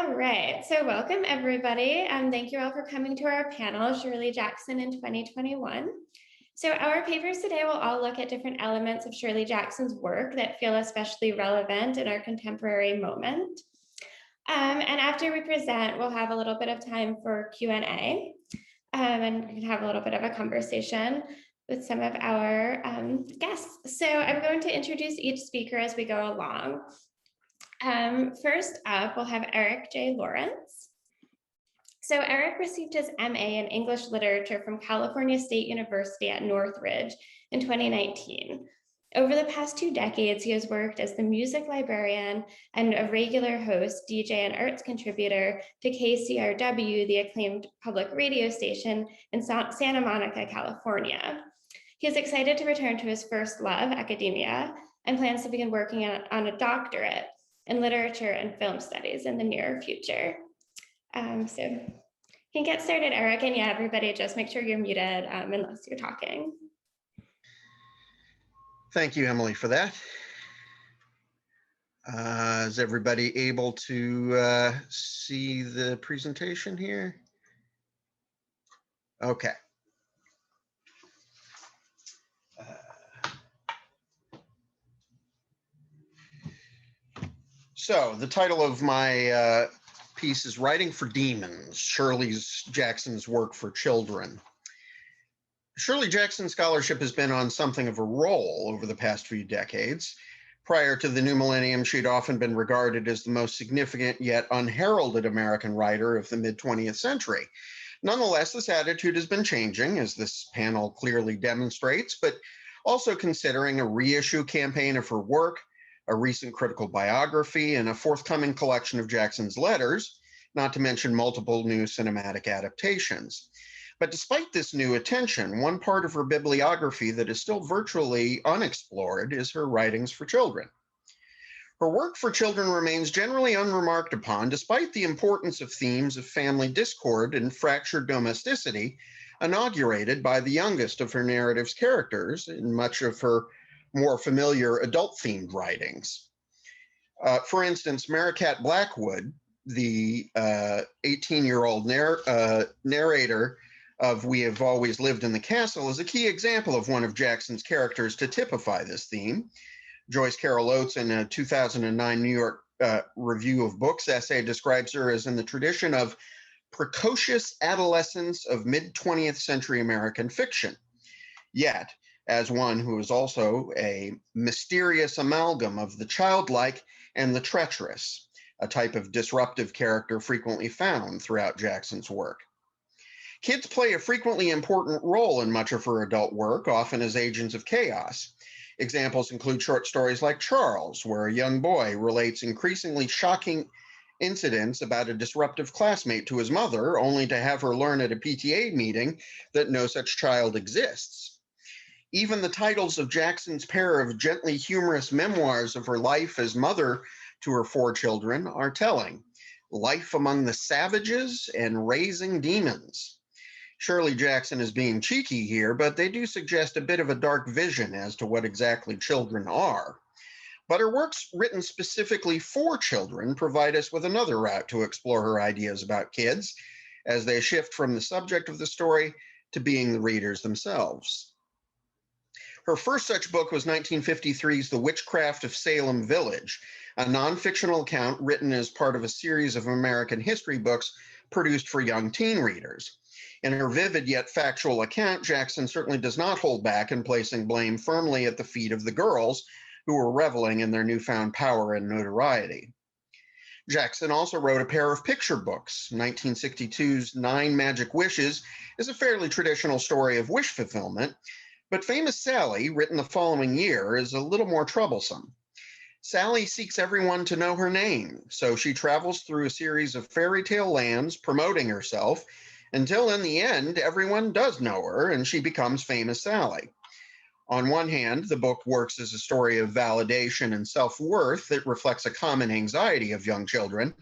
All right, so welcome everybody. Thank you all for coming to our panel, Shirley Jackson in 2021. So our papers today will all look at different elements of Shirley Jackson's work that feel especially relevant in our contemporary moment. And after we present, we'll have a little bit of time for Q&A, and we can have a little bit of a conversation with some of our guests. So I'm going to introduce each speaker as we go along. First up, we'll have Eric J. Lawrence. So Eric received his MA in English Literature from California State University at Northridge in 2019. Over the past 2 decades, he has worked as the music librarian and a regular host, DJ, and arts contributor to KCRW, the acclaimed public radio station in Santa Monica, California. He is excited to return to his first love, academia, and plans to begin working on a doctorate in literature and film studies in the near future. So you can get started, Eric, and yeah, everybody just make sure you're muted unless you're talking. Thank you, Emily, for that. Is everybody able to see the presentation here? Okay. So the title of my piece is Writing for Demons, Shirley Jackson's Work for Children. Shirley Jackson's scholarship has been on something of a roll over the past few decades. Prior to the new millennium, she'd often been regarded as the most significant yet unheralded American writer of the mid-20th century. Nonetheless, this attitude has been changing, as this panel clearly demonstrates, but also considering a reissue campaign of her work, a recent critical biography, and a forthcoming collection of Jackson's letters, not to mention multiple new cinematic adaptations. But despite this new attention, one part of her bibliography that is still virtually unexplored is her writings for children. Her work for children remains generally unremarked upon, despite the importance of themes of family discord and fractured domesticity, inaugurated by the youngest of her narrative's characters in much of her more familiar adult-themed writings. For instance, Maricat Blackwood, the 18-year-old narrator of We Have Always Lived in the Castle, is a key example of one of Jackson's characters to typify this theme. Joyce Carol Oates, in a 2009 New York Review of Books essay, describes her as in the tradition of precocious adolescence of mid-20th century American fiction. Yet, as one who is also a mysterious amalgam of the childlike and the treacherous, a type of disruptive character frequently found throughout Jackson's work. Kids play a frequently important role in much of her adult work, often as agents of chaos. Examples include short stories like Charles, where a young boy relates increasingly shocking incidents about a disruptive classmate to his mother, only to have her learn at a PTA meeting that no such child exists. Even the titles of Jackson's pair of gently humorous memoirs of her life as mother to her 4 children are telling: Life Among the Savages and Raising Demons. Shirley Jackson is being cheeky here, but they do suggest a bit of a dark vision as to what exactly children are. But her works written specifically for children provide us with another route to explore her ideas about kids, as they shift from the subject of the story to being the readers themselves. Her first such book was 1953's The Witchcraft of Salem Village, a non-fictional account written as part of a series of American history books produced for young teen readers. In her vivid yet factual account, Jackson certainly does not hold back in placing blame firmly at the feet of the girls who were reveling in their newfound power and notoriety. Jackson also wrote a pair of picture books. 1962's 9 Magic Wishes is a fairly traditional story of wish fulfillment, but Famous Sally, written the following year, is a little more troublesome. Sally seeks everyone to know her name, so she travels through a series of fairy tale lands promoting herself until in the end, everyone does know her and she becomes Famous Sally. On one hand, the book works as a story of validation and self-worth that reflects a common anxiety of young children,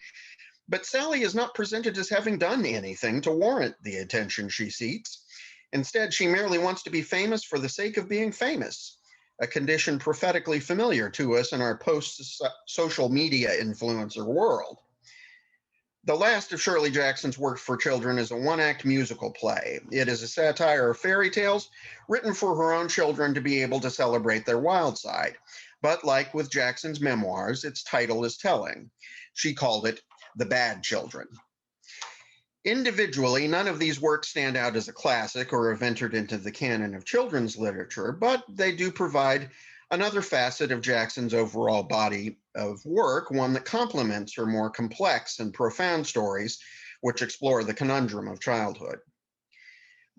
but Sally is not presented as having done anything to warrant the attention she seeks. Instead, she merely wants to be famous for the sake of being famous, a condition prophetically familiar to us in our post-social media influencer world. The last of Shirley Jackson's work for children is a one-act musical play. It is a satire of fairy tales written for her own children to be able to celebrate their wild side. But like with Jackson's memoirs, its title is telling. She called it The Bad Children. Individually, none of these works stand out as a classic or have entered into the canon of children's literature, but they do provide another facet of Jackson's overall body of work, one that complements her more complex and profound stories, which explore the conundrum of childhood.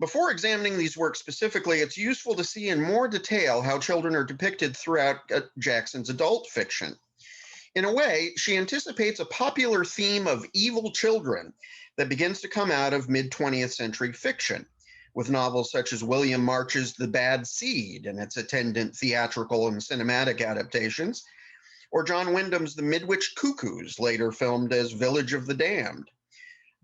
Before examining these works specifically, it's useful to see in more detail how children are depicted throughout Jackson's adult fiction. In a way, she anticipates a popular theme of evil children that begins to come out of mid-20th century fiction, with novels such as William March's The Bad Seed and its attendant theatrical and cinematic adaptations, or John Wyndham's The Midwich Cuckoos, later filmed as Village of the Damned.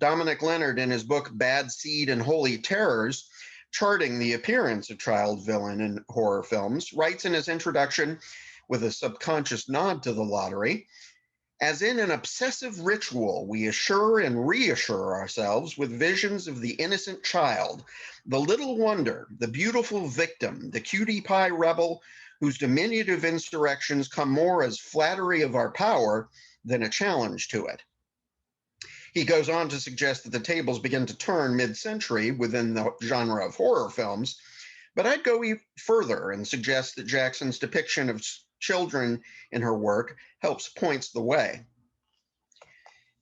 Dominic Leonard, in his book Bad Seed and Holy Terrors, charting the appearance of child villain in horror films, writes in his introduction, with a subconscious nod to the lottery, as in an obsessive ritual, we assure and reassure ourselves with visions of the innocent child, the little wonder, the beautiful victim, the cutie pie rebel, whose diminutive insurrections come more as flattery of our power than a challenge to it. He goes on to suggest that the tables begin to turn mid-century within the genre of horror films, but I'd go further and suggest that Jackson's depiction of children in her work points the way.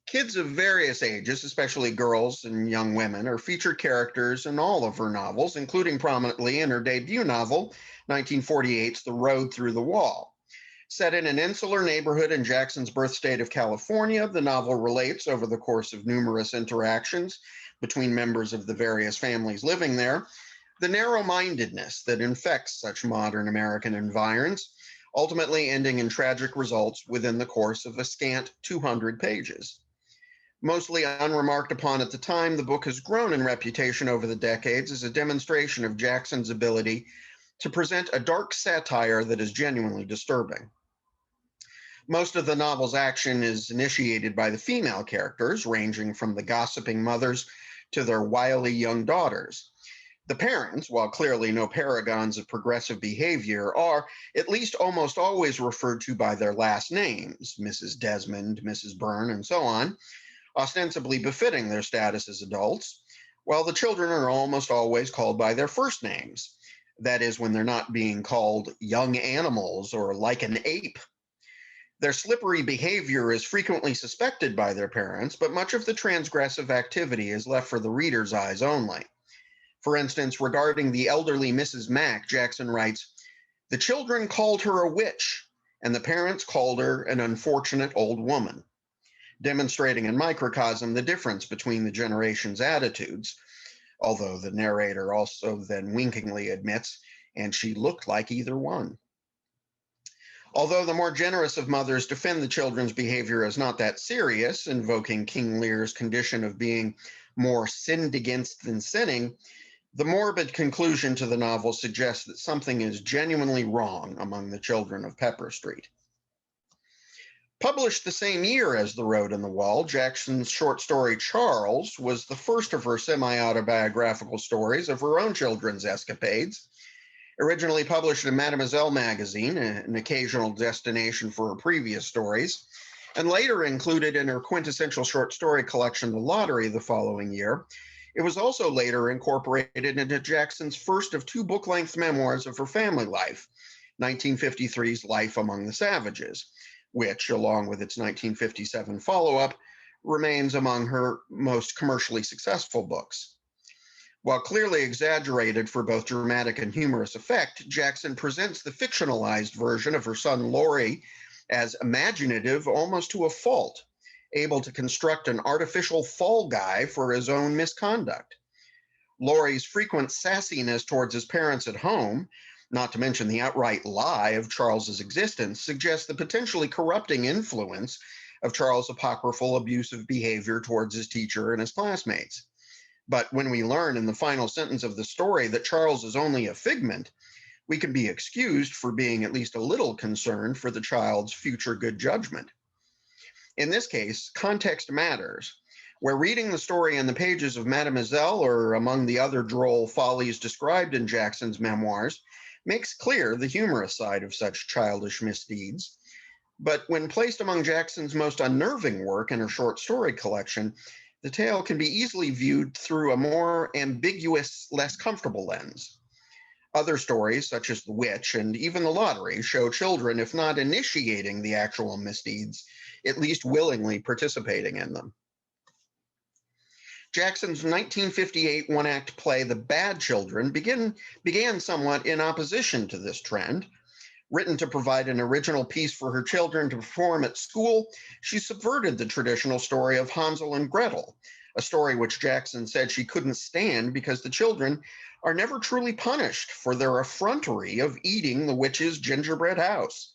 Kids of various ages, especially girls and young women, are featured characters in all of her novels, including prominently in her debut novel, 1948's The Road Through the Wall. Set in an insular neighborhood in Jackson's birth state of California, the novel relates over the course of numerous interactions between members of the various families living there, the narrow-mindedness that infects such modern American environs, ultimately ending in tragic results within the course of a scant 200 pages. Mostly unremarked upon at the time, the book has grown in reputation over the decades as a demonstration of Jackson's ability to present a dark satire that is genuinely disturbing. Most of the novel's action is initiated by the female characters, ranging from the gossiping mothers to their wily young daughters. The parents, while clearly no paragons of progressive behavior, are at least almost always referred to by their last names, Mrs. Desmond, Mrs. Byrne, and so on, ostensibly befitting their status as adults, while the children are almost always called by their first names. That is, when they're not being called young animals or like an ape. Their slippery behavior is frequently suspected by their parents, but much of the transgressive activity is left for the reader's eyes only. For instance, regarding the elderly Mrs. Mack, Jackson writes, "The children called her a witch, and the parents called her an unfortunate old woman," demonstrating in microcosm the difference between the generations' attitudes, although the narrator also then winkingly admits, and she looked like either one. Although the more generous of mothers defend the children's behavior as not that serious, invoking King Lear's condition of being more sinned against than sinning, the morbid conclusion to the novel suggests that something is genuinely wrong among the children of Pepper Street. Published the same year as The Road in the Wall, Jackson's short story Charles was the first of her semi-autobiographical stories of her own children's escapades. Originally published in Mademoiselle magazine, an occasional destination for her previous stories, and later included in her quintessential short story collection, The Lottery, the following year, it was also later incorporated into Jackson's first of two book-length memoirs of her family life, 1953's Life Among the Savages, which, along with its 1957 follow-up, remains among her most commercially successful books. While clearly exaggerated for both dramatic and humorous effect, Jackson presents the fictionalized version of her son Laurie as imaginative almost to a fault, able to construct an artificial fall guy for his own misconduct. Laurie's frequent sassiness towards his parents at home, not to mention the outright lie of Charles's existence, suggests the potentially corrupting influence of Charles' apocryphal abusive behavior towards his teacher and his classmates. But when we learn in the final sentence of the story that Charles is only a figment, we can be excused for being at least a little concerned for the child's future good judgment. In this case, context matters, Where reading the story in the pages of Mademoiselle or among the other droll follies described in Jackson's memoirs makes clear the humorous side of such childish misdeeds. But when placed among Jackson's most unnerving work in her short story collection, the tale can be easily viewed through a more ambiguous, less comfortable lens. Other stories, such as The Witch and even The Lottery, show children, if not initiating the actual misdeeds, at least willingly participating in them. Jackson's 1958 one-act play, The Bad Children, began somewhat in opposition to this trend. Written to provide an original piece for her children to perform at school, she subverted the traditional story of Hansel and Gretel, a story which Jackson said she couldn't stand because the children are never truly punished for their effrontery of eating the witch's gingerbread house.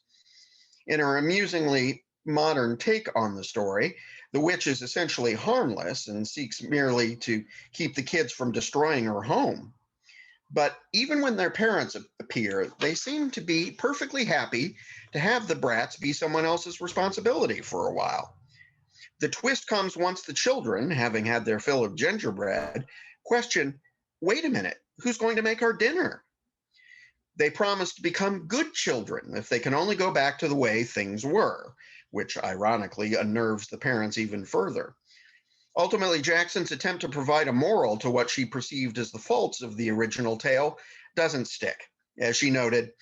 In her amusingly modern take on the story, the witch is essentially harmless and seeks merely to keep the kids from destroying her home. But even when their parents appear, they seem to be perfectly happy to have the brats be someone else's responsibility for a while. The twist comes once the children, having had their fill of gingerbread, question, wait a minute, who's going to make our dinner? They promise to become good children if they can only go back to the way things were, which ironically unnerves the parents even further. Ultimately, Jackson's attempt to provide a moral to what she perceived as the faults of the original tale doesn't stick. As she noted,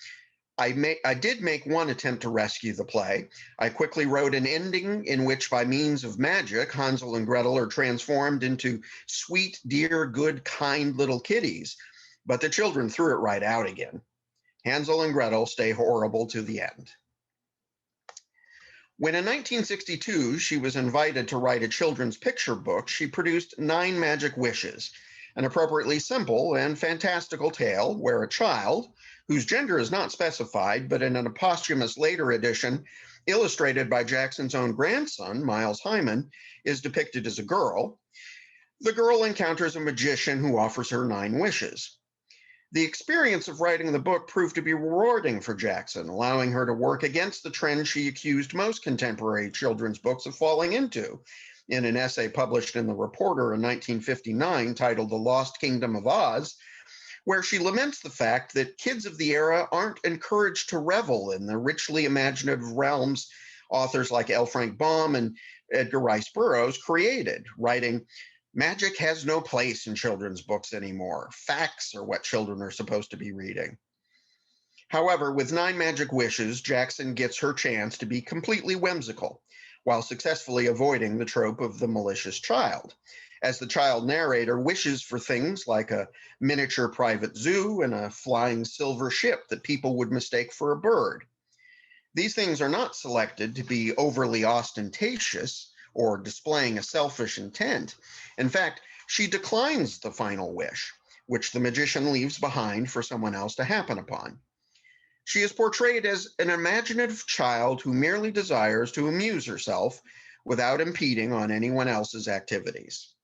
I did make one attempt to rescue the play. I quickly wrote an ending in which, by means of magic, Hansel and Gretel are transformed into sweet, dear, good, kind little kitties. But the children threw it right out again. Hansel and Gretel stay horrible to the end. When in 1962 she was invited to write a children's picture book, she produced 9 Magic Wishes, an appropriately simple and fantastical tale where a child, whose gender is not specified, but in a posthumous later edition, illustrated by Jackson's own grandson, Miles Hyman, is depicted as a girl. The girl encounters a magician who offers her 9 wishes. The experience of writing the book proved to be rewarding for Jackson, allowing her to work against the trend she accused most contemporary children's books of falling into, in an essay published in The Reporter in 1959 titled The Lost Kingdom of Oz, where she laments the fact that kids of the era aren't encouraged to revel in the richly imaginative realms authors like L. Frank Baum and Edgar Rice Burroughs created, writing, "Magic has no place in children's books anymore. Facts are what children are supposed to be reading." However, with 9 Magic Wishes, Jackson gets her chance to be completely whimsical, while successfully avoiding the trope of the malicious child, as the child narrator wishes for things like a miniature private zoo and a flying silver ship that people would mistake for a bird. These things are not selected to be overly ostentatious or displaying a selfish intent. In fact, she declines the final wish, which the magician leaves behind for someone else to happen upon. She is portrayed as an imaginative child who merely desires to amuse herself without impeding on anyone else's activities.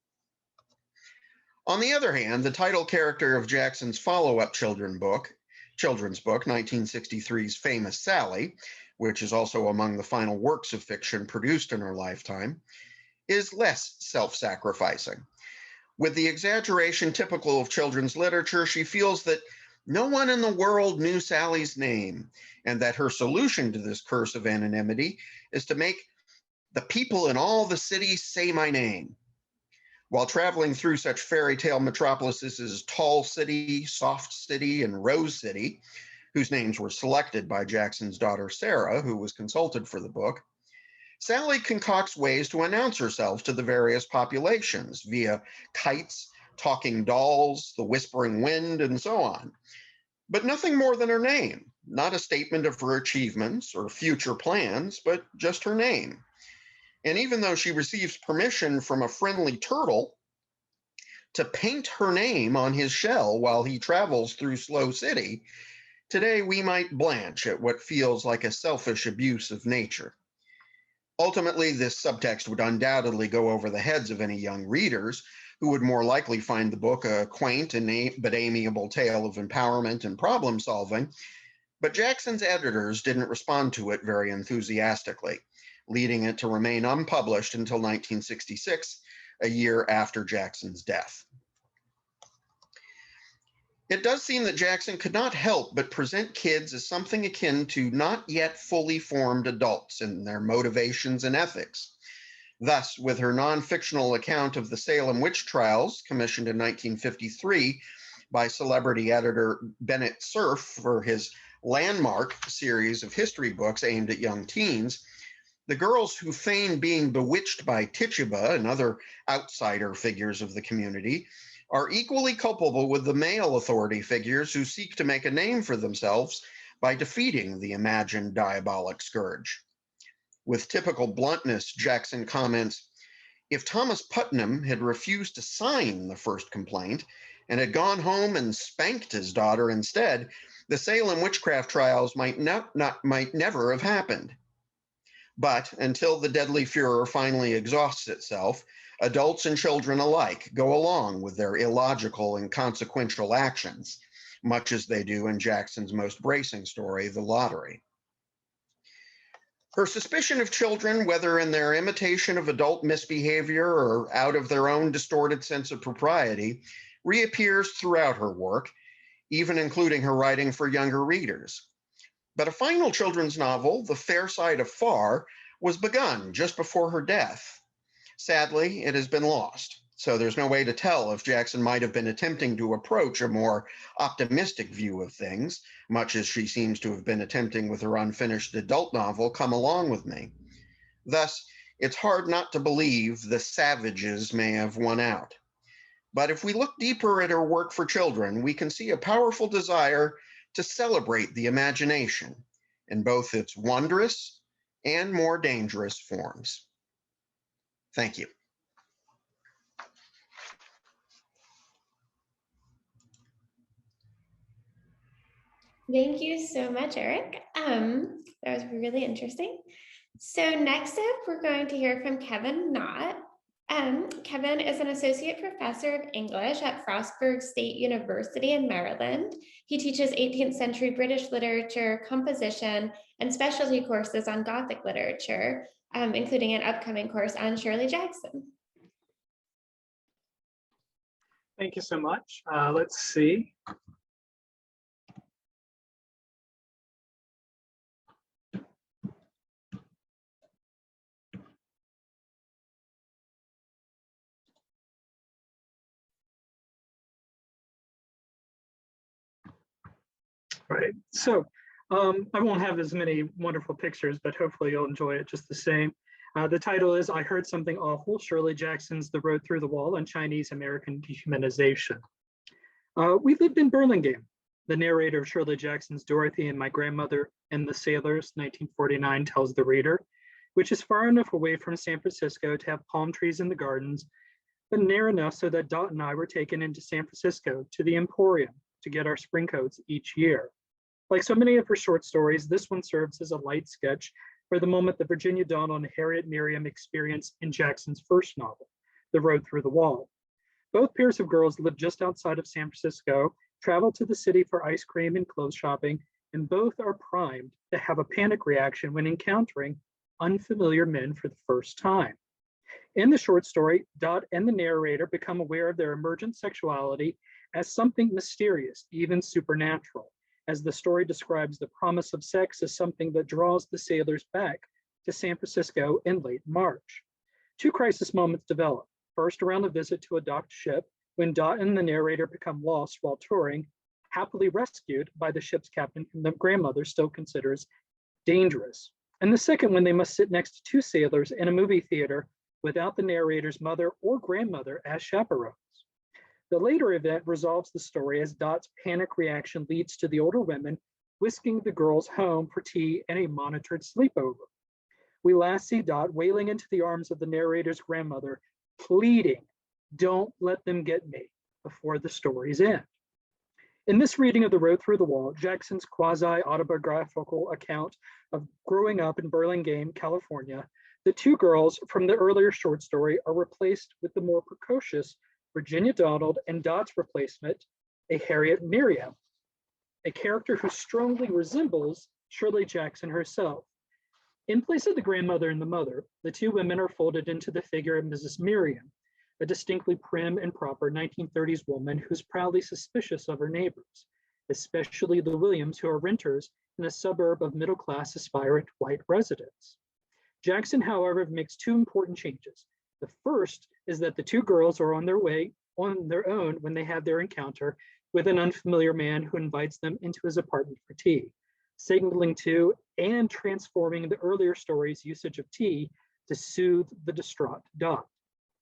On the other hand, the title character of Jackson's follow-up children's book, 1963's Famous Sally, which is also among the final works of fiction produced in her lifetime, is less self-sacrificing. With the exaggeration typical of children's literature, she feels that no one in the world knew Sally's name, and that her solution to this curse of anonymity is to make the people in all the cities say my name. While traveling through such fairy tale metropolises as Tall City, Soft City, and Rose City, whose names were selected by Jackson's daughter Sarah, who was consulted for the book, Sally concocts ways to announce herself to the various populations via kites, talking dolls, the whispering wind, and so on. But nothing more than her name, not a statement of her achievements or future plans, but just her name. And even though she receives permission from a friendly turtle to paint her name on his shell while he travels through Slow City, today we might blanch at what feels like a selfish abuse of nature. Ultimately, this subtext would undoubtedly go over the heads of any young readers who would more likely find the book a quaint but amiable tale of empowerment and problem solving. But Jackson's editors didn't respond to it very enthusiastically, leading it to remain unpublished until 1966, a year after Jackson's death. It does seem that Jackson could not help but present kids as something akin to not yet fully formed adults in their motivations and ethics. Thus, with her non-fictional account of the Salem witch trials, commissioned in 1953 by celebrity editor Bennett Cerf for his landmark series of history books aimed at young teens, the girls who feign being bewitched by Tituba and other outsider figures of the community are equally culpable with the male authority figures who seek to make a name for themselves by defeating the imagined diabolic scourge. With typical bluntness, Jackson comments, "If Thomas Putnam had refused to sign the first complaint and had gone home and spanked his daughter instead, the Salem witchcraft trials might never have happened. But until the deadly furor finally exhausts itself, adults and children alike go along with their illogical and consequential actions, much as they do in Jackson's most bracing story, The Lottery." Her suspicion of children, whether in their imitation of adult misbehavior or out of their own distorted sense of propriety, reappears throughout her work, even including her writing for younger readers. But a final children's novel, The Fair Side of Far, was begun just before her death. Sadly, it has been lost, so there's no way to tell if Jackson might have been attempting to approach a more optimistic view of things, much as she seems to have been attempting with her unfinished adult novel, Come Along With Me. Thus, it's hard not to believe the savages may have won out. But if we look deeper at her work for children, we can see a powerful desire to celebrate the imagination in both its wondrous and more dangerous forms. Thank you. Thank you so much, Eric. That was really interesting. So next up, we're going to hear from Kevin Knott. Kevin is an associate professor of English at Frostburg State University in Maryland. He teaches 18th century British literature, composition, and specialty courses on Gothic literature, including an upcoming course on Shirley Jackson. Thank you so much. Let's see. Right, so I won't have as many wonderful pictures, but hopefully you'll enjoy it just the same. The title is I Heard Something Awful, Shirley Jackson's The Road Through the Wall on Chinese American Dehumanization. We lived in Burlingame. The narrator of Shirley Jackson's Dorothy and My Grandmother and the Sailors, 1949, tells the reader, which is far enough away from San Francisco to have palm trees in the gardens, but near enough so that Dot and I were taken into San Francisco to the Emporium to get our spring coats each year. Like so many of her short stories, this one serves as a light sketch for the moment that Virginia Donald and Harriet Merriam experienced in Jackson's first novel, The Road Through the Wall. Both pairs of girls live just outside of San Francisco, travel to the city for ice cream and clothes shopping, and both are primed to have a panic reaction when encountering unfamiliar men for the first time. In the short story, Dot and the narrator become aware of their emergent sexuality as something mysterious, even supernatural, as the story describes the promise of sex as something that draws the sailors back to San Francisco in late March. Two crisis moments develop. First, around a visit to a docked ship, when Dot and the narrator become lost while touring, happily rescued by the ship's captain, whom the grandmother still considers dangerous. And the second, when they must sit next to two sailors in a movie theater without the narrator's mother or grandmother as chaperones. The later event resolves the story as Dot's panic reaction leads to the older women whisking the girls home for tea and a monitored sleepover. We last see Dot wailing into the arms of the narrator's grandmother, pleading, "Don't let them get me," before the story's end. In this reading of The Road Through the Wall, Jackson's quasi-autobiographical account of growing up in Burlingame, California, the two girls from the earlier short story are replaced with the more precocious Virginia Donald and Dot's replacement, a Harriet Merriam, a character who strongly resembles Shirley Jackson herself. In place of the grandmother and the mother, the two women are folded into the figure of Mrs. Merriam, a distinctly prim and proper 1930s woman who's proudly suspicious of her neighbors, especially the Williams, who are renters in a suburb of middle-class aspirant white residents. Jackson, however, makes two important changes. The first is that the two girls are on their way on their own when they have their encounter with an unfamiliar man who invites them into his apartment for tea, signaling to and transforming the earlier story's usage of tea to soothe the distraught Dot.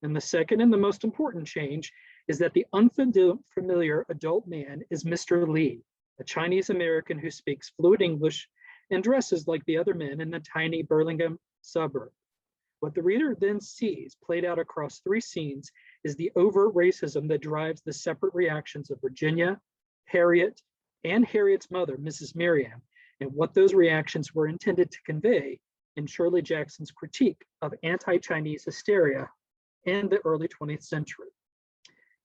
And the second and the most important change is that the unfamiliar adult man is Mr. Lee, a Chinese American who speaks fluent English and dresses like the other men in the tiny Burlingame suburb. What the reader then sees played out across three scenes is the overt racism that drives the separate reactions of Virginia, Harriet, and Harriet's mother, Mrs. Miriam, and what those reactions were intended to convey in Shirley Jackson's critique of anti-Chinese hysteria in the early 20th century.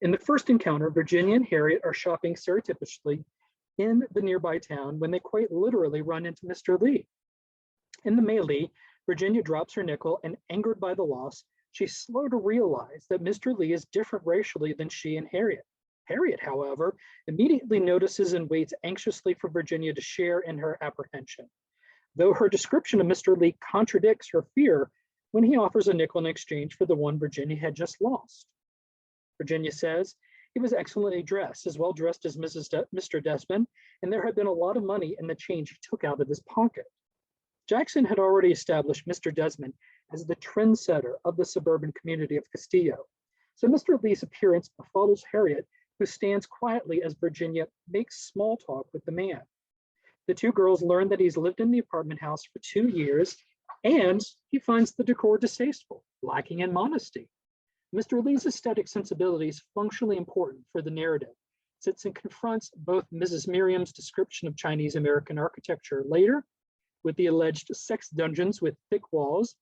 In the first encounter, Virginia and Harriet are shopping surreptitiously in the nearby town when they quite literally run into Mr. Lee. In the melee, Virginia drops her nickel, and angered by the loss, she's slow to realize that Mr. Lee is different racially than she and Harriet. Harriet, however, immediately notices and waits anxiously for Virginia to share in her apprehension, though her description of Mr. Lee contradicts her fear when he offers a nickel in exchange for the one Virginia had just lost. Virginia says, he was excellently dressed, as well dressed as Mr. Desmond, and there had been a lot of money in the change he took out of his pocket. Jackson had already established Mr. Desmond as the trendsetter of the suburban community of Castillo. So Mr. Lee's appearance follows Harriet, who stands quietly as Virginia makes small talk with the man. The two girls learn that he's lived in the apartment house for 2 years, and he finds the decor distasteful, lacking in modesty. Mr. Lee's aesthetic sensibility is functionally important for the narrative, since it confronts both Mrs. Miriam's description of Chinese American architecture later, with the alleged sex dungeons with thick walls,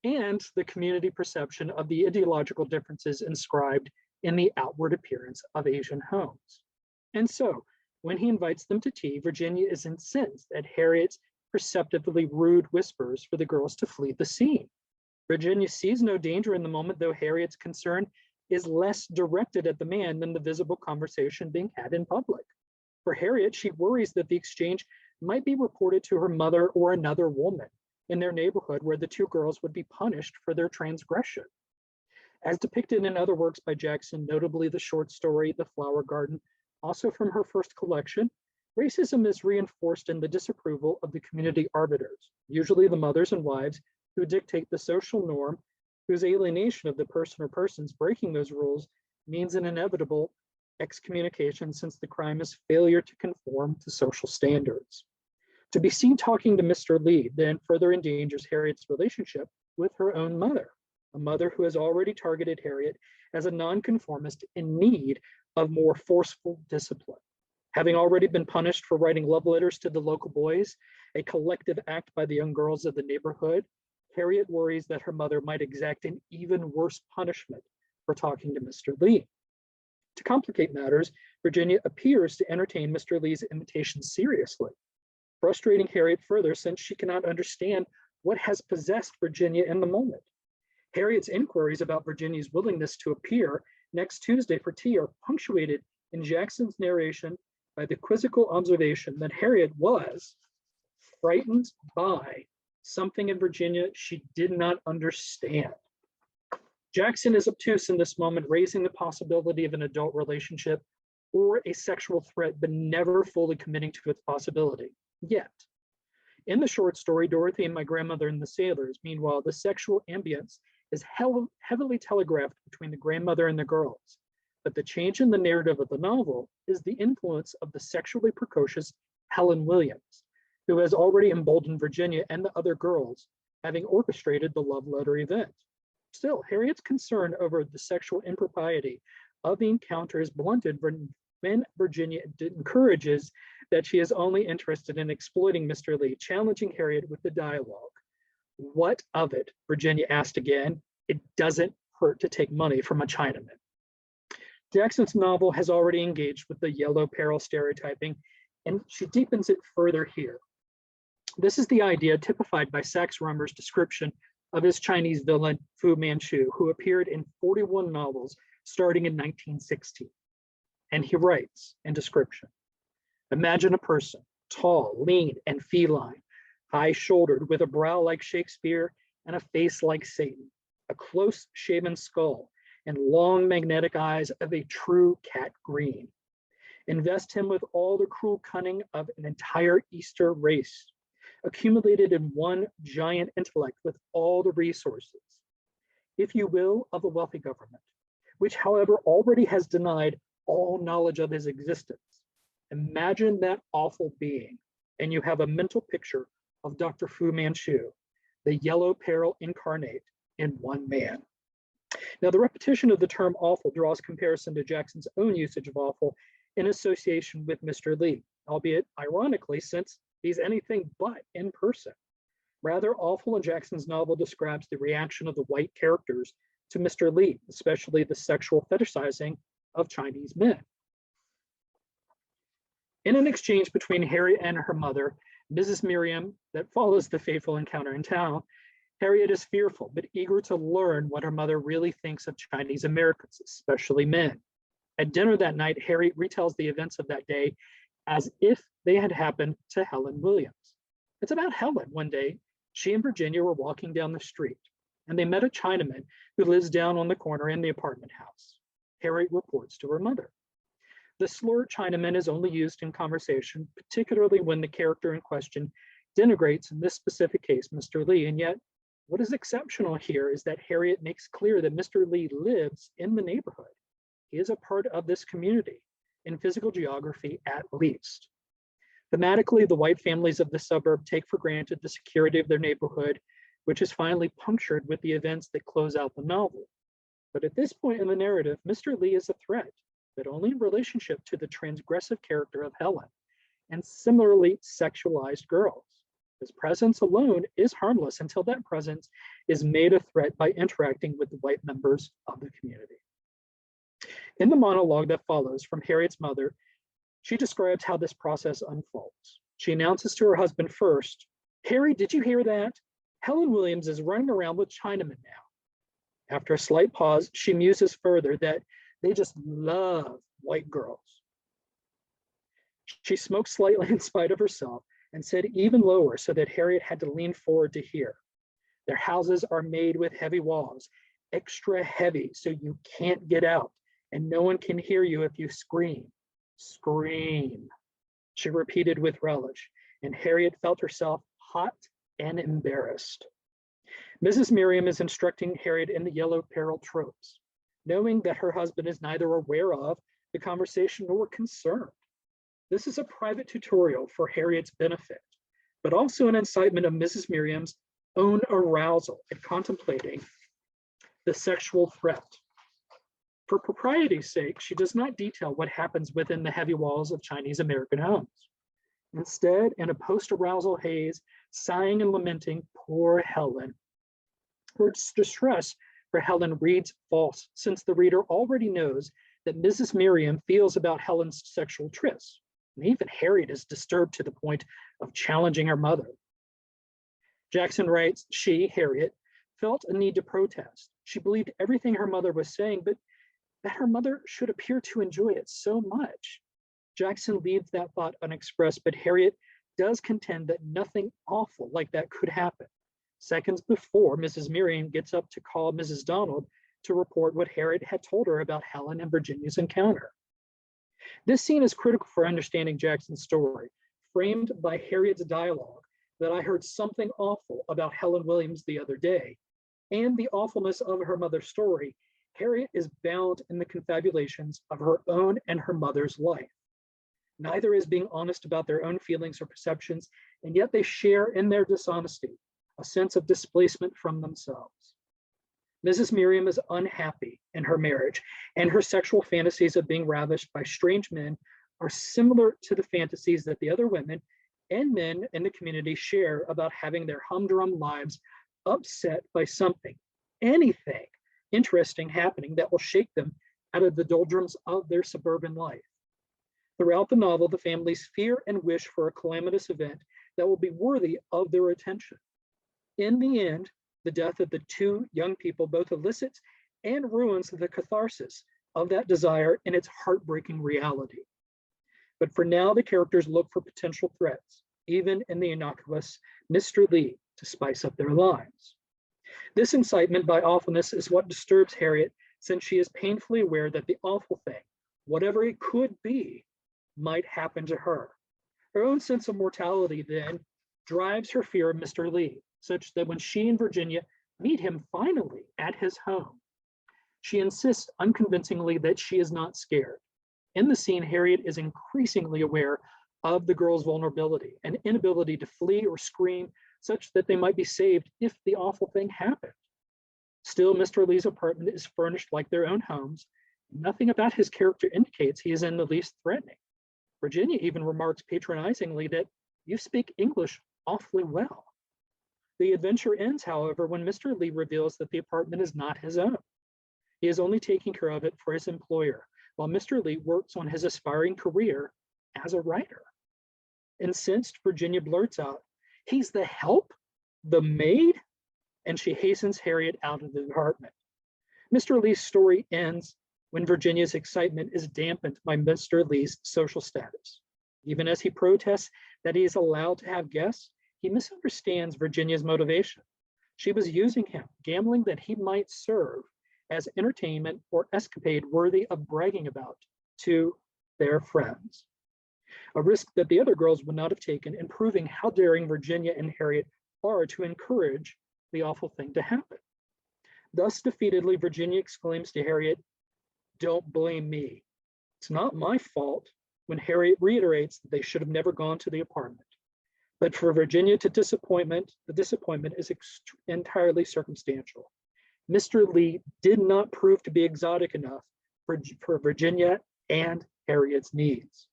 and the community perception of the ideological differences inscribed in the outward appearance of Asian homes. And so, when he invites them to tea, Virginia is incensed at Harriet's perceptively rude whispers for the girls to flee the scene. Virginia sees no danger in the moment, though Harriet's concern is less directed at the man than the visible conversation being had in public. For Harriet, she worries that the exchange might be reported to her mother or another woman in their neighborhood, where the two girls would be punished for their transgression. As depicted in other works by Jackson, notably the short story, The Flower Garden, also from her first collection, racism is reinforced in the disapproval of the community arbiters, usually the mothers and wives who dictate the social norm, whose alienation of the person or persons breaking those rules means an inevitable excommunication, since the crime is failure to conform to social standards. To be seen talking to Mr. Lee then further endangers Harriet's relationship with her own mother, a mother who has already targeted Harriet as a nonconformist in need of more forceful discipline. Having already been punished for writing love letters to the local boys, a collective act by the young girls of the neighborhood, Harriet worries that her mother might exact an even worse punishment for talking to Mr. Lee. To complicate matters, Virginia appears to entertain Mr. Lee's invitation seriously, frustrating Harriet further since she cannot understand what has possessed Virginia in the moment. Harriet's inquiries about Virginia's willingness to appear next Tuesday for tea are punctuated in Jackson's narration by the quizzical observation that Harriet was frightened by something in Virginia she did not understand. Jackson is obtuse in this moment, raising the possibility of an adult relationship or a sexual threat, but never fully committing to its possibility, yet. In the short story, Dorothy and My Grandmother and the Sailors, meanwhile, the sexual ambience is heavily telegraphed between the grandmother and the girls. But the change in the narrative of the novel is the influence of the sexually precocious Helen Williams, who has already emboldened Virginia and the other girls, having orchestrated the love letter event. Still, Harriet's concern over the sexual impropriety of the encounter is blunted when Virginia encourages that she is only interested in exploiting Mr. Lee, challenging Harriet with the dialogue. What of it? Virginia asked again. It doesn't hurt to take money from a Chinaman. Jackson's novel has already engaged with the yellow peril stereotyping, and she deepens it further here. This is the idea typified by Sax Rummer's description of his Chinese villain, Fu Manchu, who appeared in 41 novels starting in 1916. And he writes in description, imagine a person, tall, lean, and feline, high-shouldered with a brow like Shakespeare and a face like Satan, a close-shaven skull, and long magnetic eyes of a true cat green. Invest him with all the cruel cunning of an entire Easter race, accumulated in one giant intellect with all the resources, if you will, of a wealthy government, which, however, already has denied all knowledge of his existence. Imagine that awful being, and you have a mental picture of Dr. Fu Manchu, the yellow peril incarnate in one man. Now, the repetition of the term awful draws comparison to Jackson's own usage of awful in association with Mr. Lee, albeit ironically, since he's anything but in person. Rather, awful in Jackson's novel describes the reaction of the white characters to Mr. Lee, especially the sexual fetishizing of Chinese men. In an exchange between Harriet and her mother, Mrs. Miriam, that follows the fateful encounter in town, Harriet is fearful but eager to learn what her mother really thinks of Chinese Americans, especially men. At dinner that night, Harriet retells the events of that day as if they had happened to Helen Williams. It's about Helen. One day, she and Virginia were walking down the street, and they met a Chinaman who lives down on the corner in the apartment house. Harriet reports to her mother. The slur Chinaman is only used in conversation, particularly when the character in question denigrates, in this specific case, Mr. Lee. And yet, what is exceptional here is that Harriet makes clear that Mr. Lee lives in the neighborhood. He is a part of this community, in physical geography at least. Thematically, the white families of the suburb take for granted the security of their neighborhood, which is finally punctured with the events that close out the novel. But at this point in the narrative, Mr. Lee is a threat, but only in relationship to the transgressive character of Helen and similarly sexualized girls. His presence alone is harmless until that presence is made a threat by interacting with the white members of the community. In the monologue that follows from Harriet's mother, she describes how this process unfolds. She announces to her husband first, "Harry, did you hear that? Helen Williams is running around with Chinamen now." After a slight pause, she muses further that they just love white girls. She smoked slightly in spite of herself and said even lower so that Harriet had to lean forward to hear. Their houses are made with heavy walls, extra heavy so you can't get out, and no one can hear you if you scream. Scream, she repeated with relish, and Harriet felt herself hot and embarrassed. Mrs. Miriam is instructing Harriet in the yellow peril tropes, knowing that her husband is neither aware of the conversation nor concerned. This is a private tutorial for Harriet's benefit, but also an incitement of Mrs. Miriam's own arousal at contemplating the sexual threat. For propriety's sake, she does not detail what happens within the heavy walls of Chinese American homes. Instead, in a post-arousal haze, sighing and lamenting, poor Helen. Her distress for Helen reads false, since the reader already knows that Mrs. Miriam feels about Helen's sexual trysts. And even Harriet is disturbed to the point of challenging her mother. Jackson writes, she, Harriet, felt a need to protest. She believed everything her mother was saying, but that her mother should appear to enjoy it so much. Jackson leaves that thought unexpressed, but Harriet does contend that nothing awful like that could happen. Seconds before, Mrs. Miriam gets up to call Mrs. Donald to report what Harriet had told her about Helen and Virginia's encounter. This scene is critical for understanding Jackson's story, framed by Harriet's dialogue that I heard something awful about Helen Williams the other day, and the awfulness of her mother's story. Harriet is bound in the confabulations of her own and her mother's life. Neither is being honest about their own feelings or perceptions, and yet they share in their dishonesty a sense of displacement from themselves. Mrs. Miriam is unhappy in her marriage, and her sexual fantasies of being ravished by strange men are similar to the fantasies that the other women and men in the community share about having their humdrum lives upset by something, anything interesting happening that will shake them out of the doldrums of their suburban life. Throughout the novel, the families fear and wish for a calamitous event that will be worthy of their attention. In the end, The death of the two young people both elicits and ruins the catharsis of that desire in its heartbreaking reality. But for now, the characters look for potential threats, even in the innocuous Mr. Lee, to spice up their lives. This incitement by awfulness is what disturbs Harriet, since she is painfully aware that the awful thing, whatever it could be, might happen to her. Her own sense of mortality then drives her fear of Mr. Lee, such that when she and Virginia meet him finally at his home, she insists unconvincingly that she is not scared. In the scene, Harriet is increasingly aware of the girl's vulnerability and inability to flee or scream such that they might be saved if the awful thing happened. Still, Mr. Lee's apartment is furnished like their own homes. Nothing about his character indicates he is in the least threatening. Virginia even remarks patronizingly that you speak English awfully well. The adventure ends, however, when Mr. Lee reveals that the apartment is not his own. He is only taking care of it for his employer, while Mr. Lee works on his aspiring career as a writer. Incensed, Virginia blurts out, "He's the help? The maid?" And she hastens Harriet out of the apartment. Mr. Lee's story ends when Virginia's excitement is dampened by Mr. Lee's social status. Even as he protests that he is allowed to have guests, he misunderstands Virginia's motivation. She was using him, gambling that he might serve as entertainment or escapade worthy of bragging about to their friends. A risk that the other girls would not have taken in proving how daring Virginia and Harriet are to encourage the awful thing to happen. Thus defeatedly, Virginia exclaims to Harriet, "Don't blame me. It's not my fault," when Harriet reiterates that they should have never gone to the apartment. But for Virginia the disappointment is entirely circumstantial. Mr. Lee did not prove to be exotic enough for Virginia and Harriet's needs.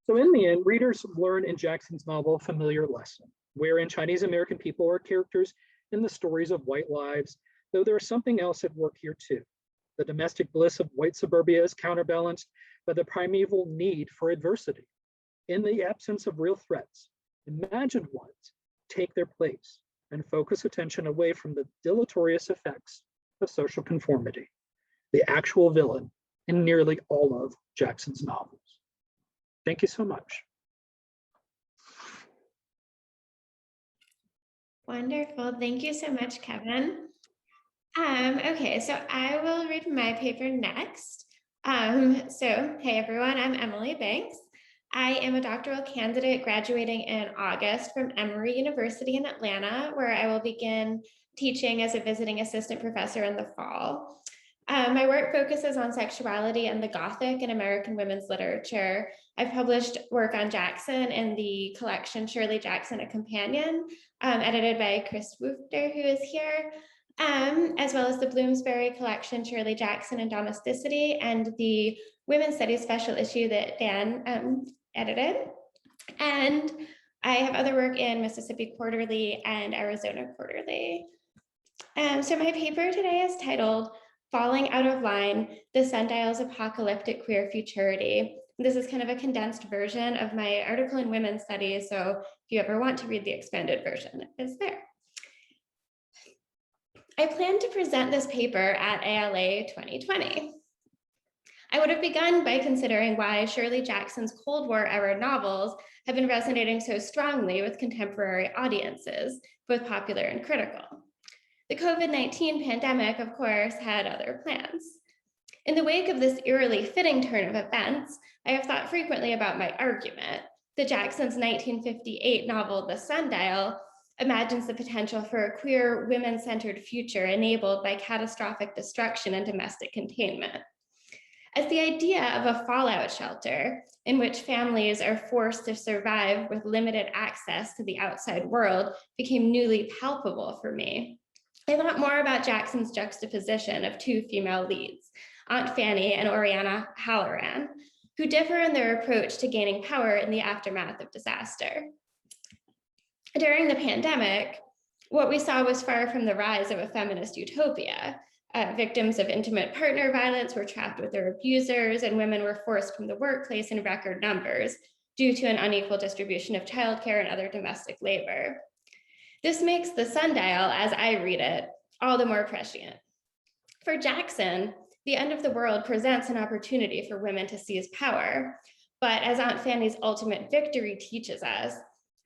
So in the end, readers learn in Jackson's novel a familiar lesson, wherein Chinese American people are characters in the stories of white lives, though there is something else at work here too. The domestic bliss of white suburbia is counterbalanced by the primeval need for adversity. In the absence of real threats, imagined ones take their place and focus attention away from the deleterious effects of social conformity, the actual villain in nearly all of Jackson's novels. Thank you so much. Wonderful. Thank you so much, Kevin. Okay, so I will read my paper next. Hey everyone, I'm Emily Banks. I am a doctoral candidate graduating in August from Emory University in Atlanta, where I will begin teaching as a visiting assistant professor in the fall. My work focuses on sexuality and the Gothic in American women's literature. I've published work on Jackson in the collection Shirley Jackson, A Companion, edited by Chris Woofter, who is here, as well as the Bloomsbury collection Shirley Jackson and Domesticity, and the Women's Studies special issue that Dan edited. And I have other work in Mississippi Quarterly and Arizona Quarterly. So my paper today is titled Falling Out of Line, the Sundial's Apocalyptic Queer Futurity. This is kind of a condensed version of my article in Women's Studies, so if you ever want to read the expanded version, it's there. I plan to present this paper at ALA 2020. I would have begun by considering why Shirley Jackson's Cold War era novels have been resonating so strongly with contemporary audiences, both popular and critical. The COVID-19 pandemic, of course, had other plans. In the wake of this eerily fitting turn of events, I have thought frequently about my argument that Jackson's 1958 novel, The Sundial, imagines the potential for a queer, women-centered future enabled by catastrophic destruction and domestic containment. As the idea of a fallout shelter in which families are forced to survive with limited access to the outside world became newly palpable for me, I thought more about Jackson's juxtaposition of two female leads, Aunt Fanny and Oriana Halloran, who differ in their approach to gaining power in the aftermath of disaster. During the pandemic, what we saw was far from the rise of a feminist utopia. Victims of intimate partner violence were trapped with their abusers, and women were forced from the workplace in record numbers due to an unequal distribution of childcare and other domestic labor. This makes the sundial, as I read it, all the more prescient. For Jackson, the end of the world presents an opportunity for women to seize power, but as Aunt Fanny's ultimate victory teaches us,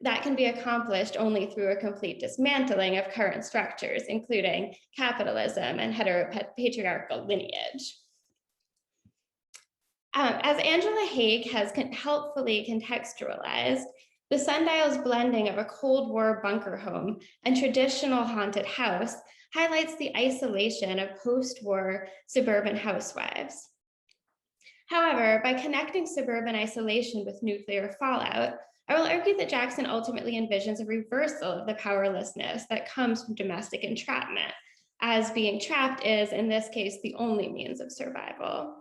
that can be accomplished only through a complete dismantling of current structures, including capitalism and heteropatriarchal lineage. As Angela Haig has helpfully contextualized, the sundial's blending of a Cold War bunker home and traditional haunted house highlights the isolation of post-war suburban housewives. However, by connecting suburban isolation with nuclear fallout, I will argue that Jackson ultimately envisions a reversal of the powerlessness that comes from domestic entrapment, as being trapped is, in this case, the only means of survival.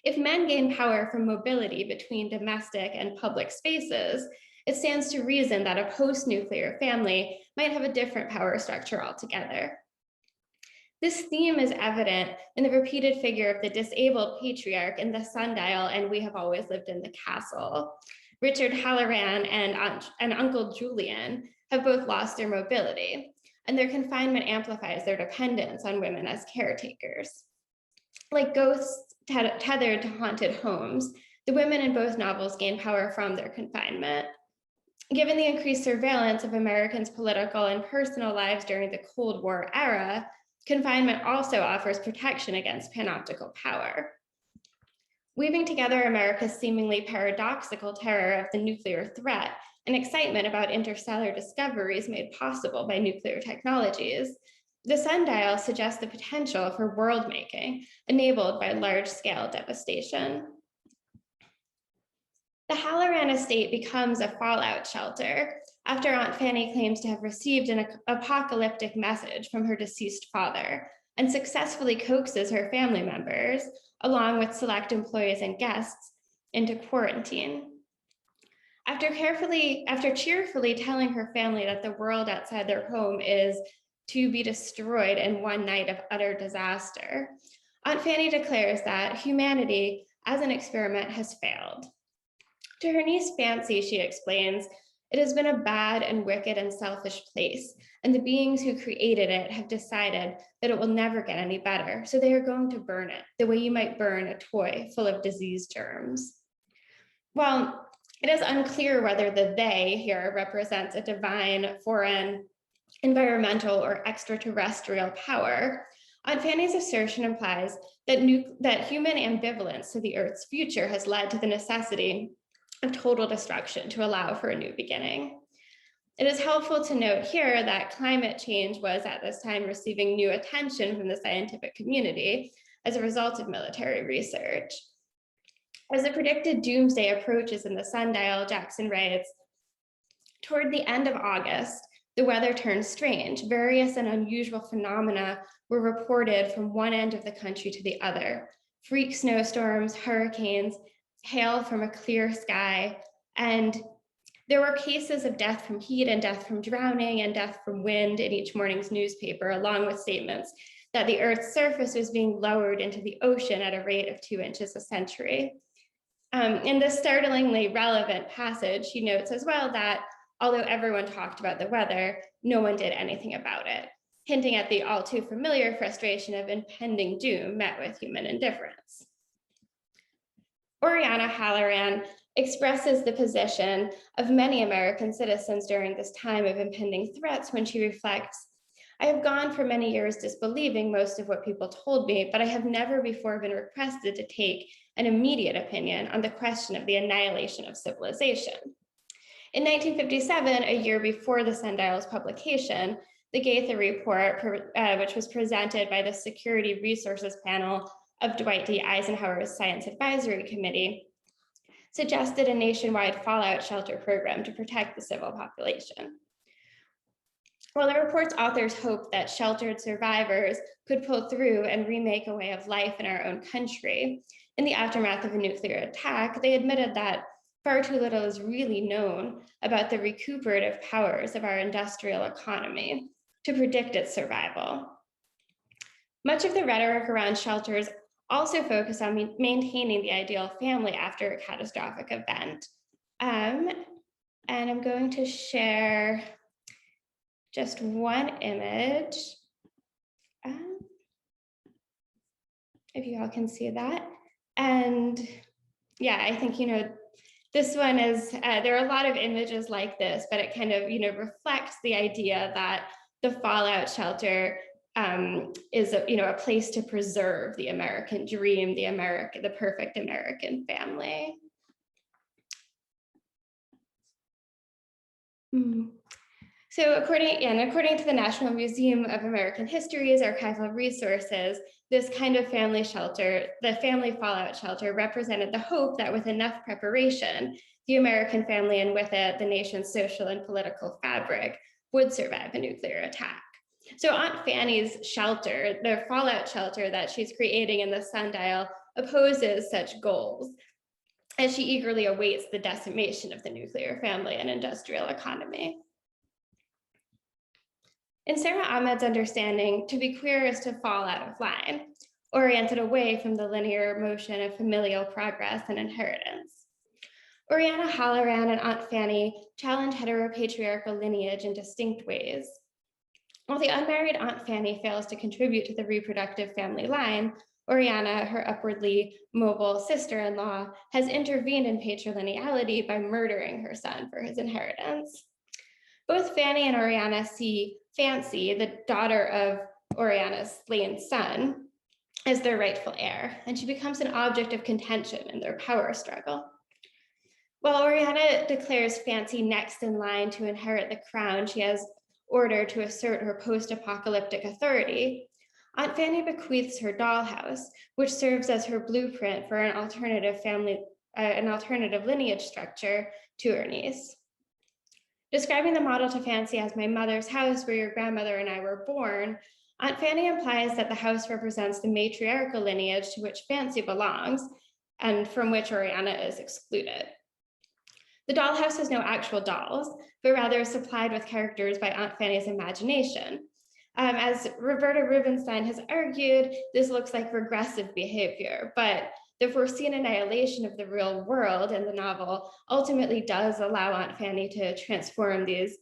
If men gain power from mobility between domestic and public spaces, it stands to reason that a post-nuclear family might have a different power structure altogether. This theme is evident in the repeated figure of the disabled patriarch in the sundial and We Have Always Lived in the Castle. Richard Halloran and Uncle Julian have both lost their mobility, and their confinement amplifies their dependence on women as caretakers. Like ghosts tethered to haunted homes, the women in both novels gain power from their confinement. Given the increased surveillance of Americans' political and personal lives during the Cold War era, confinement also offers protection against panoptical power. Weaving together America's seemingly paradoxical terror of the nuclear threat and excitement about interstellar discoveries made possible by nuclear technologies, the sundial suggests the potential for world-making enabled by large-scale devastation. The Halloran estate becomes a fallout shelter after Aunt Fanny claims to have received an apocalyptic message from her deceased father and successfully coaxes her family members, along with select employees and guests, into quarantine. After cheerfully telling her family that the world outside their home is to be destroyed in one night of utter disaster, Aunt Fanny declares that humanity as an experiment has failed. To her niece Fancy, she explains, it has been a bad and wicked and selfish place, and the beings who created it have decided that it will never get any better, so they are going to burn it, the way you might burn a toy full of disease germs. Well, it is unclear whether the they here represents a divine, foreign, environmental, or extraterrestrial power. Aunt Fanny's assertion implies that human ambivalence to the Earth's future has led to the necessity of total destruction to allow for a new beginning. It is helpful to note here that climate change was at this time receiving new attention from the scientific community as a result of military research. As the predicted doomsday approaches in the sundial, Jackson writes, toward the end of August, the weather turned strange. Various and unusual phenomena were reported from one end of the country to the other. Freak snowstorms, hurricanes, hail from a clear sky, and there were cases of death from heat and death from drowning and death from wind in each morning's newspaper, along with statements that the Earth's surface was being lowered into the ocean at a rate of 2 inches a century. In this startlingly relevant passage, he notes as well that although everyone talked about the weather, no one did anything about it, hinting at the all too familiar frustration of impending doom met with human indifference. Oriana Halloran expresses the position of many American citizens during this time of impending threats when she reflects, I have gone for many years disbelieving most of what people told me, but I have never before been requested to take an immediate opinion on the question of the annihilation of civilization. In 1957, a year before the Sundial's publication, the Gaither Report, which was presented by the Security Resources Panel of Dwight D. Eisenhower's Science Advisory Committee, suggested a nationwide fallout shelter program to protect the civil population. While the report's authors hoped that sheltered survivors could pull through and remake a way of life in our own country, in the aftermath of a nuclear attack, they admitted that far too little is really known about the recuperative powers of our industrial economy to predict its survival. Much of the rhetoric around shelters also focus on maintaining the ideal family after a catastrophic event. And I'm going to share just one image. If you all can see that. And yeah, I think, this one is, there are a lot of images like this, but it kind of, reflects the idea that the fallout shelter is a place to preserve the American dream, the perfect American family. So according to the National Museum of American History's archival resources, this kind of family shelter, the family fallout shelter, represented the hope that with enough preparation, the American family and with it, the nation's social and political fabric would survive a nuclear attack. So Aunt Fanny's shelter, the fallout shelter that she's creating in the Sundial, opposes such goals, as she eagerly awaits the decimation of the nuclear family and industrial economy. In Sarah Ahmed's understanding, to be queer is to fall out of line, oriented away from the linear motion of familial progress and inheritance. Oriana Halloran and Aunt Fanny challenge heteropatriarchal lineage in distinct ways. While the unmarried Aunt Fanny fails to contribute to the reproductive family line, Oriana, her upwardly mobile sister-in-law, has intervened in patrilineality by murdering her son for his inheritance. Both Fanny and Oriana see Fancy, the daughter of Oriana's slain son, as their rightful heir, and she becomes an object of contention in their power struggle. While Oriana declares Fancy next in line to inherit the crown she has ordered to assert her post-apocalyptic authority, Aunt Fanny bequeaths her dollhouse, which serves as her blueprint for an alternative lineage structure, to her niece. Describing the model to Fancy as my mother's house where your grandmother and I were born, Aunt Fanny implies that the house represents the matriarchal lineage to which Fancy belongs and from which Oriana is excluded. The dollhouse has no actual dolls, but rather is supplied with characters by Aunt Fanny's imagination. As Roberta Rubenstein has argued, this looks like regressive behavior, but the foreseen annihilation of the real world in the novel ultimately does allow Aunt Fanny to transform these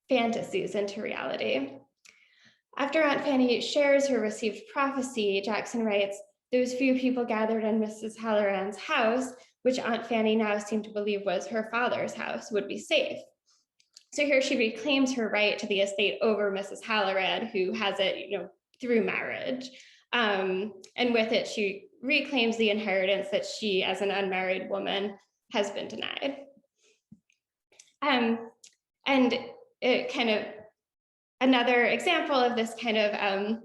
fantasies into reality. After Aunt Fanny shares her received prophecy, Jackson writes, "Those few people gathered in Mrs. Halloran's house, which Aunt Fanny now seemed to believe was her father's house, would be safe." So here she reclaims her right to the estate over Mrs. Halloran, who has it, through marriage. And with it, she reclaims the inheritance that she, as an unmarried woman, has been denied. And it kind of, another example of this kind of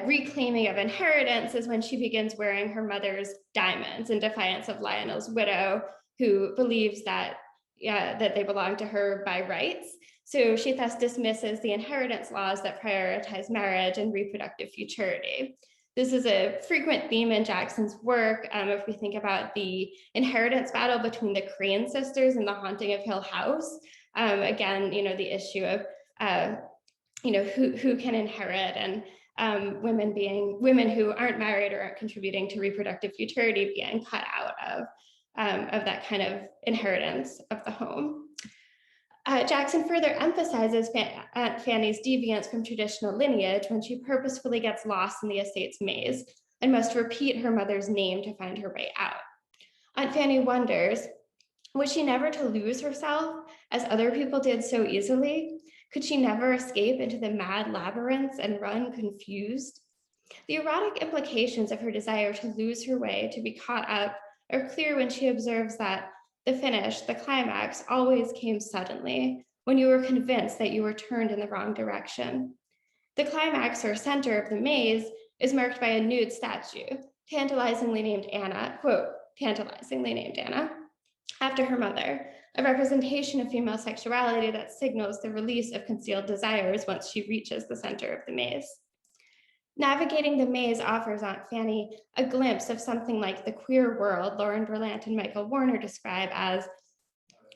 reclaiming of inheritance is when she begins wearing her mother's diamonds in defiance of Lionel's widow, who believes that they belong to her by rights. So she thus dismisses the inheritance laws that prioritize marriage and reproductive futurity. This is a frequent theme in Jackson's work. If we think about the inheritance battle between the Crane sisters in The Haunting of Hill House, again, the issue of, who can inherit, and women who aren't married or aren't contributing to reproductive futurity being cut out of that kind of inheritance of the home. Jackson further emphasizes Aunt Fanny's deviance from traditional lineage when she purposefully gets lost in the estate's maze and must repeat her mother's name to find her way out. Aunt Fanny wonders, was she never to lose herself as other people did so easily? Could she never escape into the mad labyrinths and run confused? The erotic implications of her desire to lose her way, to be caught up, are clear when she observes that the finish, the climax, always came suddenly, when you were convinced that you were turned in the wrong direction. The climax, or center of the maze, is marked by a nude statue, tantalizingly named Anna, quote, tantalizingly named Anna, after her mother, a representation of female sexuality that signals the release of concealed desires once she reaches the center of the maze. Navigating the maze offers Aunt Fanny a glimpse of something like the queer world Lauren Berlant and Michael Warner describe as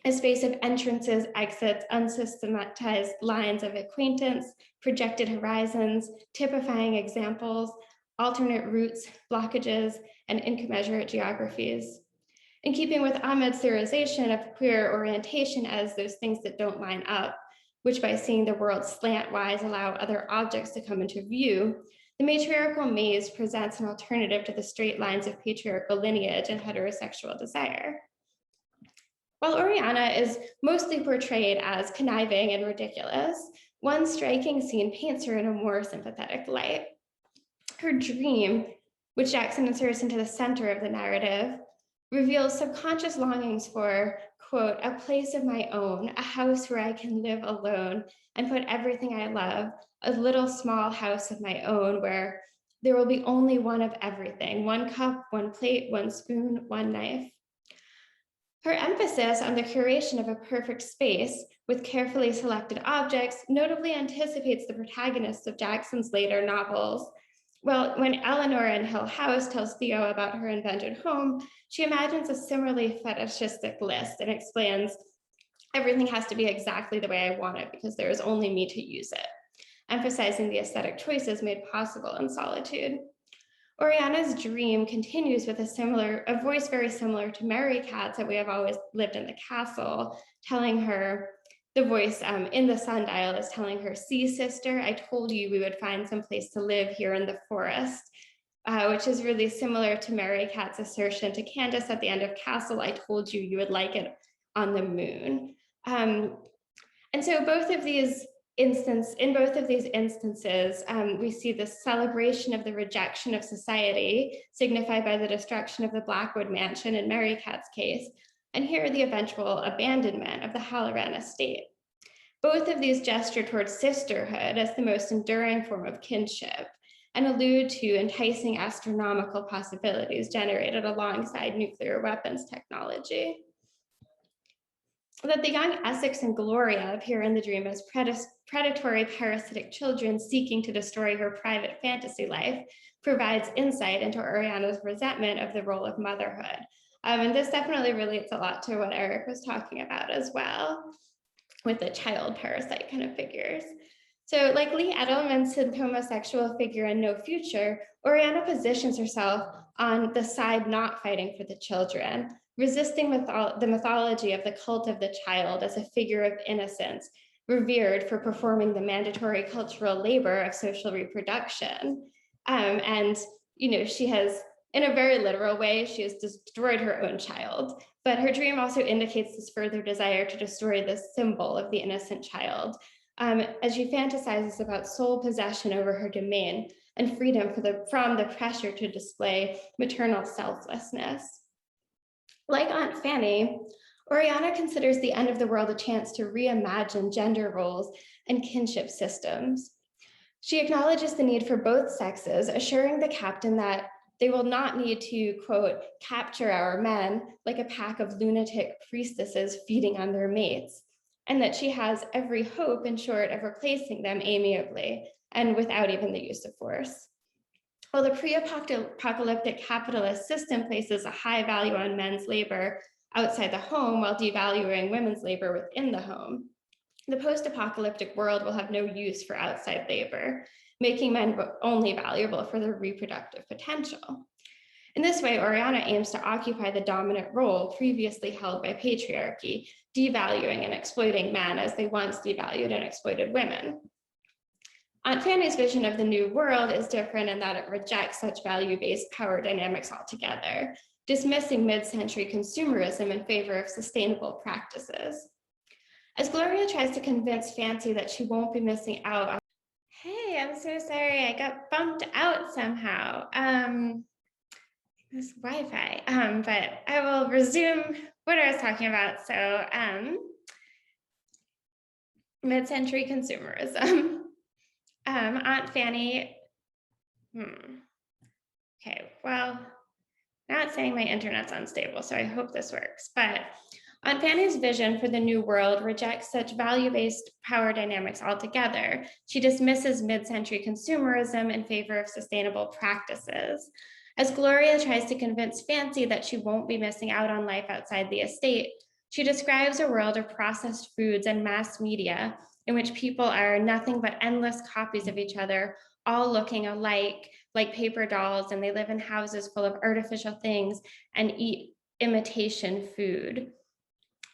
a space of entrances, exits, unsystematized lines of acquaintance, projected horizons, typifying examples, alternate routes, blockages, and incommensurate geographies. In keeping with Ahmed's theorization of queer orientation as those things that don't line up, which by seeing the world slantwise allow other objects to come into view, the matriarchal maze presents an alternative to the straight lines of patriarchal lineage and heterosexual desire. While Oriana is mostly portrayed as conniving and ridiculous, one striking scene paints her in a more sympathetic light. Her dream, which Jackson inserts into the center of the narrative, reveals subconscious longings for, quote, a place of my own, a house where I can live alone and put everything I love, a little small house of my own where there will be only one of everything, one cup, one plate, one spoon, one knife. Her emphasis on the curation of a perfect space with carefully selected objects notably anticipates the protagonists of Jackson's later novels. Well, when Eleanor in Hill House tells Theo about her invented home, she imagines a similarly fetishistic list and explains, everything has to be exactly the way I want it because there is only me to use it, emphasizing the aesthetic choices made possible in solitude. Oriana's dream continues with a voice very similar to Mary Cat's that we have always lived in the castle, telling her, the voice in the Sundial is telling her, see, sister, I told you we would find some place to live here in the forest, which is really similar to Mary Cat's assertion to Candace at the end of Castle, I told you you would like it on the moon. And so in both of these instances, we see the celebration of the rejection of society, signified by the destruction of the Blackwood mansion in Mary Cat's case, and here the eventual abandonment of the Halloran estate. Both of these gesture towards sisterhood as the most enduring form of kinship and allude to enticing astronomical possibilities generated alongside nuclear weapons technology. That the young Essex and Gloria appear in the dream as predatory parasitic children seeking to destroy her private fantasy life provides insight into Oriana's resentment of the role of motherhood. And this definitely relates a lot to what Eric was talking about as well, with the child parasite kind of figures. So like Lee Edelman's homosexual figure in No Future, Oriana positions herself on the side not fighting for the children, resisting the mythology of the cult of the child as a figure of innocence, revered for performing the mandatory cultural labor of social reproduction. And she has, in a very literal way, she has destroyed her own child, but her dream also indicates this further desire to destroy this symbol of the innocent child, as she fantasizes about sole possession over her domain and freedom from the pressure to display maternal selflessness. Like Aunt Fanny, Oriana considers the end of the world a chance to reimagine gender roles and kinship systems. She acknowledges the need for both sexes, assuring the captain that they will not need to, quote, capture our men like a pack of lunatic priestesses feeding on their mates, and that she has every hope, in short, of replacing them amiably and without even the use of force. While the pre-apocalyptic capitalist system places a high value on men's labor outside the home while devaluing women's labor within the home, the post-apocalyptic world will have no use for outside labor, making men only valuable for their reproductive potential. In this way, Oriana aims to occupy the dominant role previously held by patriarchy, devaluing and exploiting men as they once devalued and exploited women. Aunt Fanny's vision of the new world is different in that it rejects such value-based power dynamics altogether, dismissing mid-century consumerism in favor of sustainable practices. As Gloria tries to convince Fancy that she won't be missing out on, hey, I'm so sorry, I got bumped out somehow. This Wi-Fi, but I will resume what I was talking about. So mid-century consumerism. Aunt Fanny, okay, well, now it's saying my internet's unstable, so I hope this works. But Aunt Fanny's vision for the new world rejects such value-based power dynamics altogether. She dismisses mid-century consumerism in favor of sustainable practices. As Gloria tries to convince Fancy that she won't be missing out on life outside the estate, she describes a world of processed foods and mass media in which people are nothing but endless copies of each other, all looking alike, like paper dolls, and they live in houses full of artificial things and eat imitation food.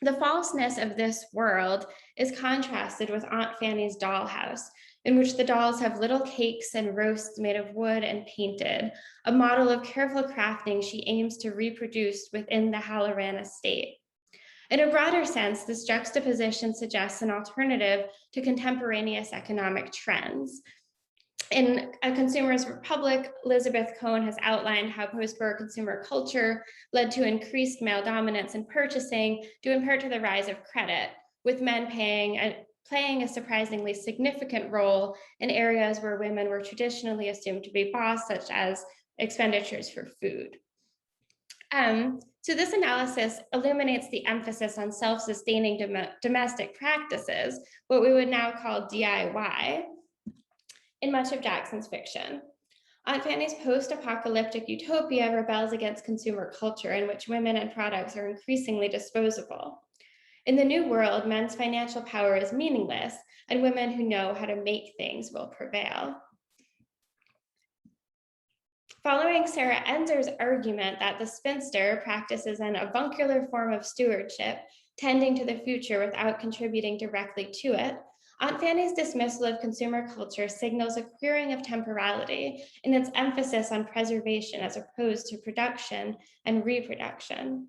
The falseness of this world is contrasted with Aunt Fanny's dollhouse, in which the dolls have little cakes and roasts made of wood and painted, a model of careful crafting she aims to reproduce within the Halloran estate. In a broader sense, this juxtaposition suggests an alternative to contemporaneous economic trends. In A Consumer's Republic, Elizabeth Cohn has outlined how post-war consumer culture led to increased male dominance in purchasing, due in part to the rise of credit, with men playing a surprisingly significant role in areas where women were traditionally assumed to be boss, such as expenditures for food. So this analysis illuminates the emphasis on self-sustaining domestic practices, what we would now call DIY, in much of Jackson's fiction. Aunt Fanny's post-apocalyptic utopia rebels against consumer culture in which women and products are increasingly disposable. In the new world, men's financial power is meaningless, and women who know how to make things will prevail. Following Sarah Enzer's argument that the spinster practices an avuncular form of stewardship, tending to the future without contributing directly to it, Aunt Fanny's dismissal of consumer culture signals a queering of temporality in its emphasis on preservation as opposed to production and reproduction.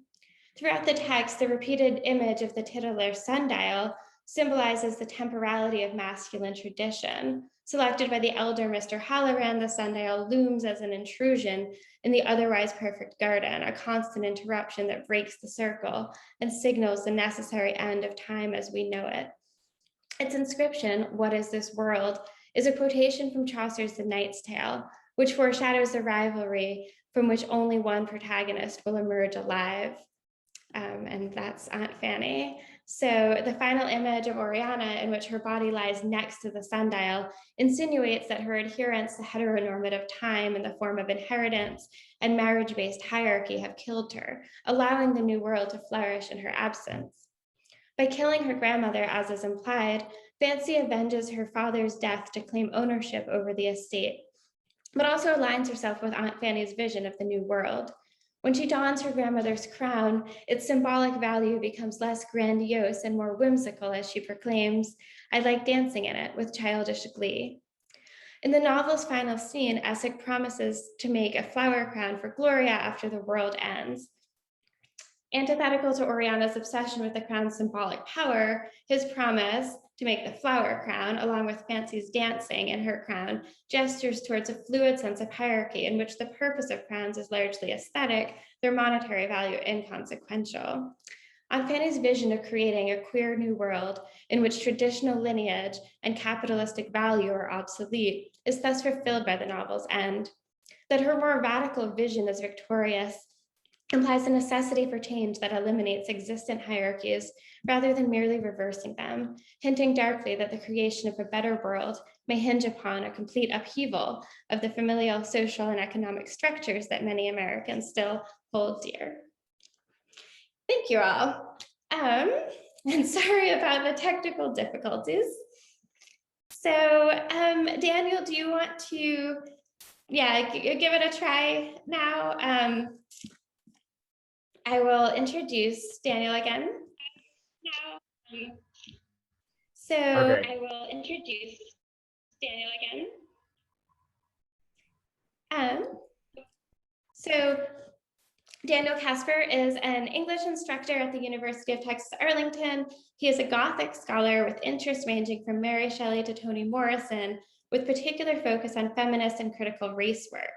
Throughout the text, the repeated image of the titular sundial symbolizes the temporality of masculine tradition. Selected by the elder Mr. Halloran, the sundial looms as an intrusion in the otherwise perfect garden, a constant interruption that breaks the circle and signals the necessary end of time as we know it. Its inscription, "What is this world?" is a quotation from Chaucer's The Knight's Tale, which foreshadows the rivalry from which only one protagonist will emerge alive. And that's Aunt Fanny. So the final image of Oriana, in which her body lies next to the sundial, insinuates that her adherence to heteronormative time in the form of inheritance and marriage-based hierarchy have killed her, allowing the new world to flourish in her absence. By killing her grandmother, as is implied, Fancy avenges her father's death to claim ownership over the estate, but also aligns herself with Aunt Fanny's vision of the new world. When she dons her grandmother's crown, its symbolic value becomes less grandiose and more whimsical as she proclaims, "I like dancing in it," with childish glee. In the novel's final scene, Essex promises to make a flower crown for Gloria after the world ends. Antithetical to Oriana's obsession with the crown's symbolic power, his promise to make the flower crown, along with Fancy's dancing in her crown, gestures towards a fluid sense of hierarchy in which the purpose of crowns is largely aesthetic, their monetary value inconsequential. Aunt Fanny's vision of creating a queer new world in which traditional lineage and capitalistic value are obsolete is thus fulfilled by the novel's end. That her more radical vision is victorious implies a necessity for change that eliminates existent hierarchies rather than merely reversing them, hinting darkly that the creation of a better world may hinge upon a complete upheaval of the familial, social, and economic structures that many Americans still hold dear. Thank you all. And sorry about the technical difficulties. So Daniel, do you want to, give it a try now? I will introduce Daniel again. Okay. I will introduce Daniel again. So Daniel Kasper is an English instructor at the University of Texas, Arlington. He is a Gothic scholar with interests ranging from Mary Shelley to Toni Morrison, with particular focus on feminist and critical race work.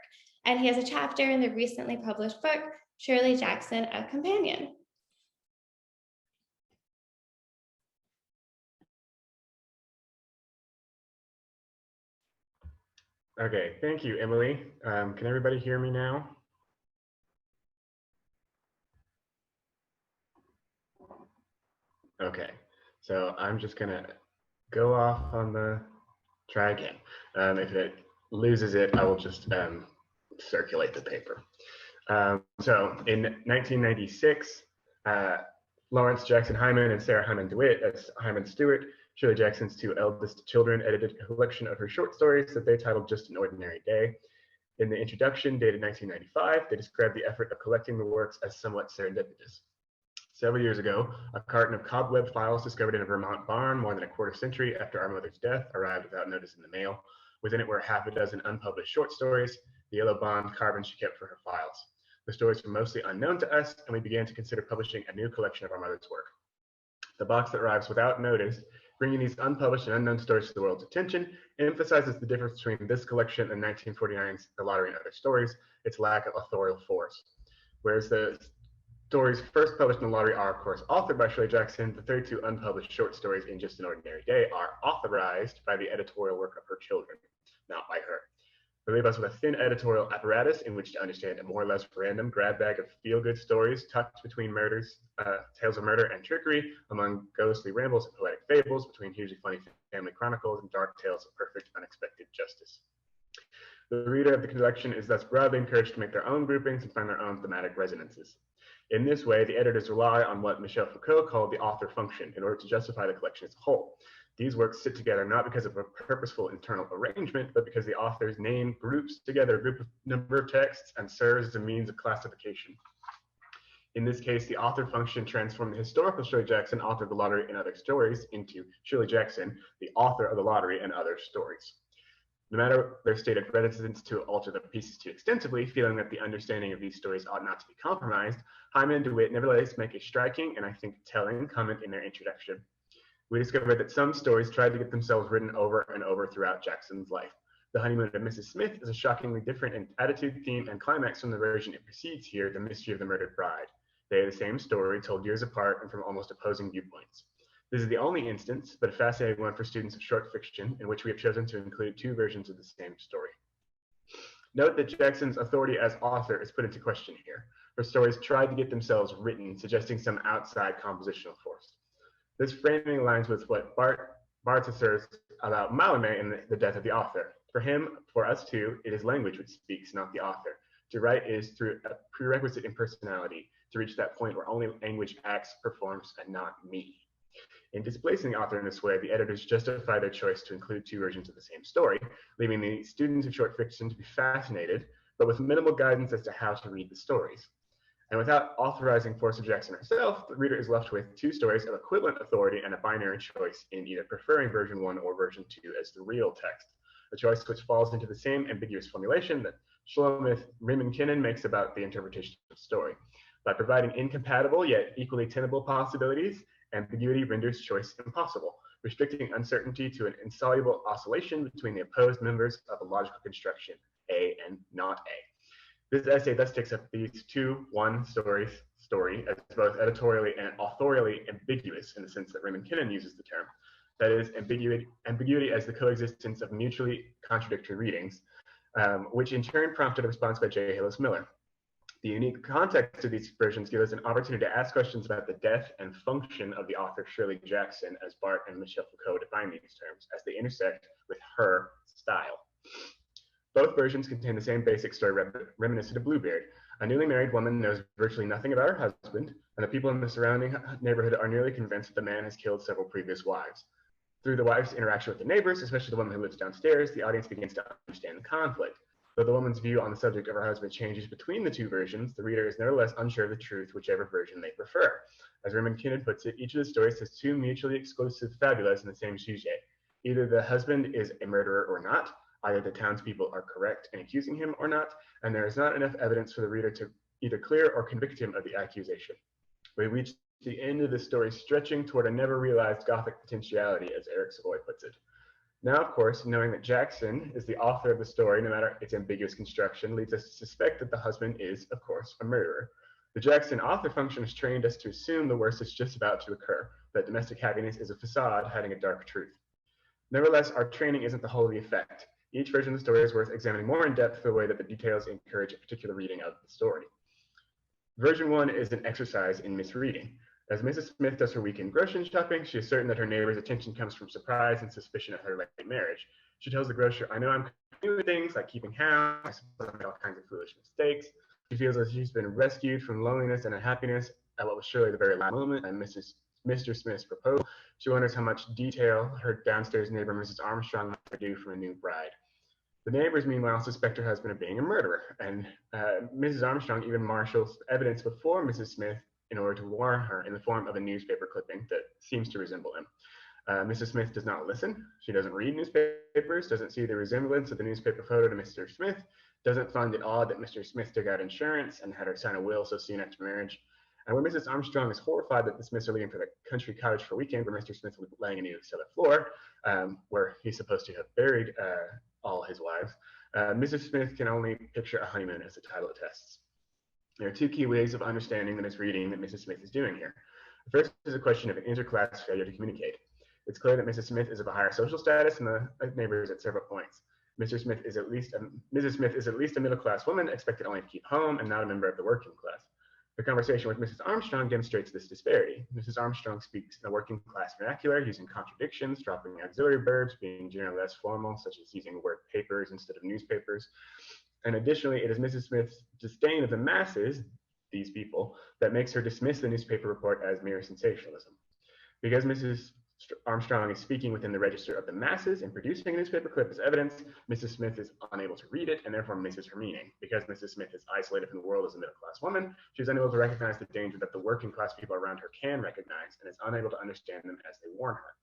And he has a chapter in the recently published book, Shirley Jackson, A Companion. Okay, thank you, Emily. Can everybody hear me now? Okay, so I'm just gonna go off on the, try again. If it loses it, I will just circulate the paper. So in 1996, Lawrence Jackson Hyman and Sarah Hyman DeWitt, as Hyman Stewart, Shirley Jackson's two eldest children, edited a collection of her short stories that they titled Just an Ordinary Day. In the introduction, dated 1995, they described the effort of collecting the works as somewhat serendipitous. Several years ago, a carton of cobweb files discovered in a Vermont barn more than a quarter century after our mother's death arrived without notice in the mail. Within it were half a dozen unpublished short stories, the yellow bond carbon she kept for her files. The stories were mostly unknown to us, and we began to consider publishing a new collection of our mother's work. The box that arrives without notice, bringing these unpublished and unknown stories to the world's attention, emphasizes the difference between this collection and 1949's The Lottery and Other Stories, its lack of authorial force. Whereas the stories first published in The Lottery are, of course, authored by Shirley Jackson, the 32 unpublished short stories in Just an Ordinary Day are authorized by the editorial work of her children, not by her. They leave us with a thin editorial apparatus in which to understand a more or less random grab bag of feel-good stories tucked between tales of murder and trickery, among ghostly rambles and poetic fables, between hugely funny family chronicles and dark tales of perfect, unexpected justice. The reader of the collection is thus broadly encouraged to make their own groupings and find their own thematic resonances. In this way, the editors rely on what Michel Foucault called the author function in order to justify the collection as a whole. These works sit together not because of a purposeful internal arrangement, but because the author's name groups together a number of texts and serves as a means of classification. In this case, the author function transformed the historical Shirley Jackson, author of The Lottery and Other Stories, into Shirley Jackson, the author of The Lottery and Other Stories. No matter their stated reticence to alter the pieces too extensively, feeling that the understanding of these stories ought not to be compromised, Hyman and DeWitt nevertheless make a striking and I think telling comment in their introduction. We discovered that some stories tried to get themselves written over and over throughout Jackson's life. The Honeymoon of Mrs. Smith is a shockingly different in attitude, theme, and climax from the version it precedes here, The Mystery of the Murdered Bride. They are the same story, told years apart and from almost opposing viewpoints. This is the only instance, but a fascinating one for students of short fiction, in which we have chosen to include two versions of the same story. Note that Jackson's authority as author is put into question here. Her stories tried to get themselves written, suggesting some outside compositional force. This framing aligns with what Barthes asserts about Mallarmé in The Death of the Author. For him, for us too, it is language which speaks, not the author. To write is through a prerequisite in personality, to reach that point where only language acts, performs, and not me. In displacing the author in this way, the editors justify their choice to include two versions of the same story, leaving the students of short fiction to be fascinated, but with minimal guidance as to how to read the stories. And without authorizing force of Jackson herself, the reader is left with two stories of equivalent authority and a binary choice in either preferring version 1 or version 2 as the real text, a choice which falls into the same ambiguous formulation that Shulamith Riemon makes about the interpretation of the story. By providing incompatible yet equally tenable possibilities, ambiguity renders choice impossible, restricting uncertainty to an insoluble oscillation between the opposed members of a logical construction, A and not A. This essay thus takes up these one story as both editorially and authorially ambiguous in the sense that Raymond Kinnan uses the term. That is, ambiguity as the coexistence of mutually contradictory readings, which in turn prompted a response by J. Hillis Miller. The unique context of these versions give us an opportunity to ask questions about the depth and function of the author Shirley Jackson, as Bart and Michel Foucault define these terms, as they intersect with her style. Both versions contain the same basic story reminiscent of Bluebeard. A newly married woman knows virtually nothing about her husband, and the people in the surrounding neighborhood are nearly convinced that the man has killed several previous wives. Through the wife's interaction with the neighbors, especially the woman who lives downstairs, the audience begins to understand the conflict. Though the woman's view on the subject of her husband changes between the two versions, the reader is nevertheless unsure of the truth, whichever version they prefer. As Raymond Kinnan puts it, each of the stories has two mutually exclusive fabulas in the same sujet. Either the husband is a murderer or not, either the townspeople are correct in accusing him or not, and there is not enough evidence for the reader to either clear or convict him of the accusation. We reach the end of the story stretching toward a never realized Gothic potentiality, as Eric Savoy puts it. Now, of course, knowing that Jackson is the author of the story, no matter its ambiguous construction, leads us to suspect that the husband is, of course, a murderer. The Jackson author function has trained us to assume the worst is just about to occur, that domestic happiness is a facade hiding a dark truth. Nevertheless, our training isn't the whole of the effect. Each version of the story is worth examining more in depth for the way that the details encourage a particular reading of the story. Version 1 is an exercise in misreading. As Mrs. Smith does her weekend grocery shopping, she is certain that her neighbor's attention comes from surprise and suspicion at her late marriage. She tells the grocer, "I know I'm doing things like keeping house, I suppose I made all kinds of foolish mistakes." She feels as she's been rescued from loneliness and unhappiness at what was surely the very last moment and Mr. Smith's proposal. She wonders how much detail her downstairs neighbor, Mrs. Armstrong, might do from a new bride. The neighbors, meanwhile, suspect her husband of being a murderer, and Mrs. Armstrong even marshals evidence before Mrs. Smith in order to warn her in the form of a newspaper clipping that seems to resemble him. Mrs. Smith does not listen. She doesn't read newspapers, doesn't see the resemblance of the newspaper photo to Mr. Smith, doesn't find it odd that Mr. Smith took out insurance and had her sign a will so soon after marriage. And when Mrs. Armstrong is horrified that the Smiths are leaving for the country cottage for a weekend where Mr. Smith was laying a new cellar floor, where he's supposed to have buried all his wives, Mrs. Smith can only picture a honeymoon, as the title attests. There are two key ways of understanding the misreading that Mrs. Smith is doing here. The first is a question of an interclass failure to communicate. It's clear that Mrs. Smith is of a higher social status than the neighbors at several points. Mrs. Smith is at least a middle-class woman expected only to keep home and not a member of the working class. The conversation with Mrs. Armstrong demonstrates this disparity. Mrs. Armstrong speaks in a working class vernacular, using contradictions, dropping auxiliary verbs, being generally less formal, such as using the word papers instead of newspapers. And additionally, it is Mrs. Smith's disdain of the masses, these people, that makes her dismiss the newspaper report as mere sensationalism. Because Mrs. Armstrong is speaking within the register of the masses and producing a newspaper clip as evidence, Mrs. Smith is unable to read it and therefore misses her meaning. Because Mrs. Smith is isolated from the world as a middle-class woman, she is unable to recognize the danger that the working-class people around her can recognize and is unable to understand them as they warn her.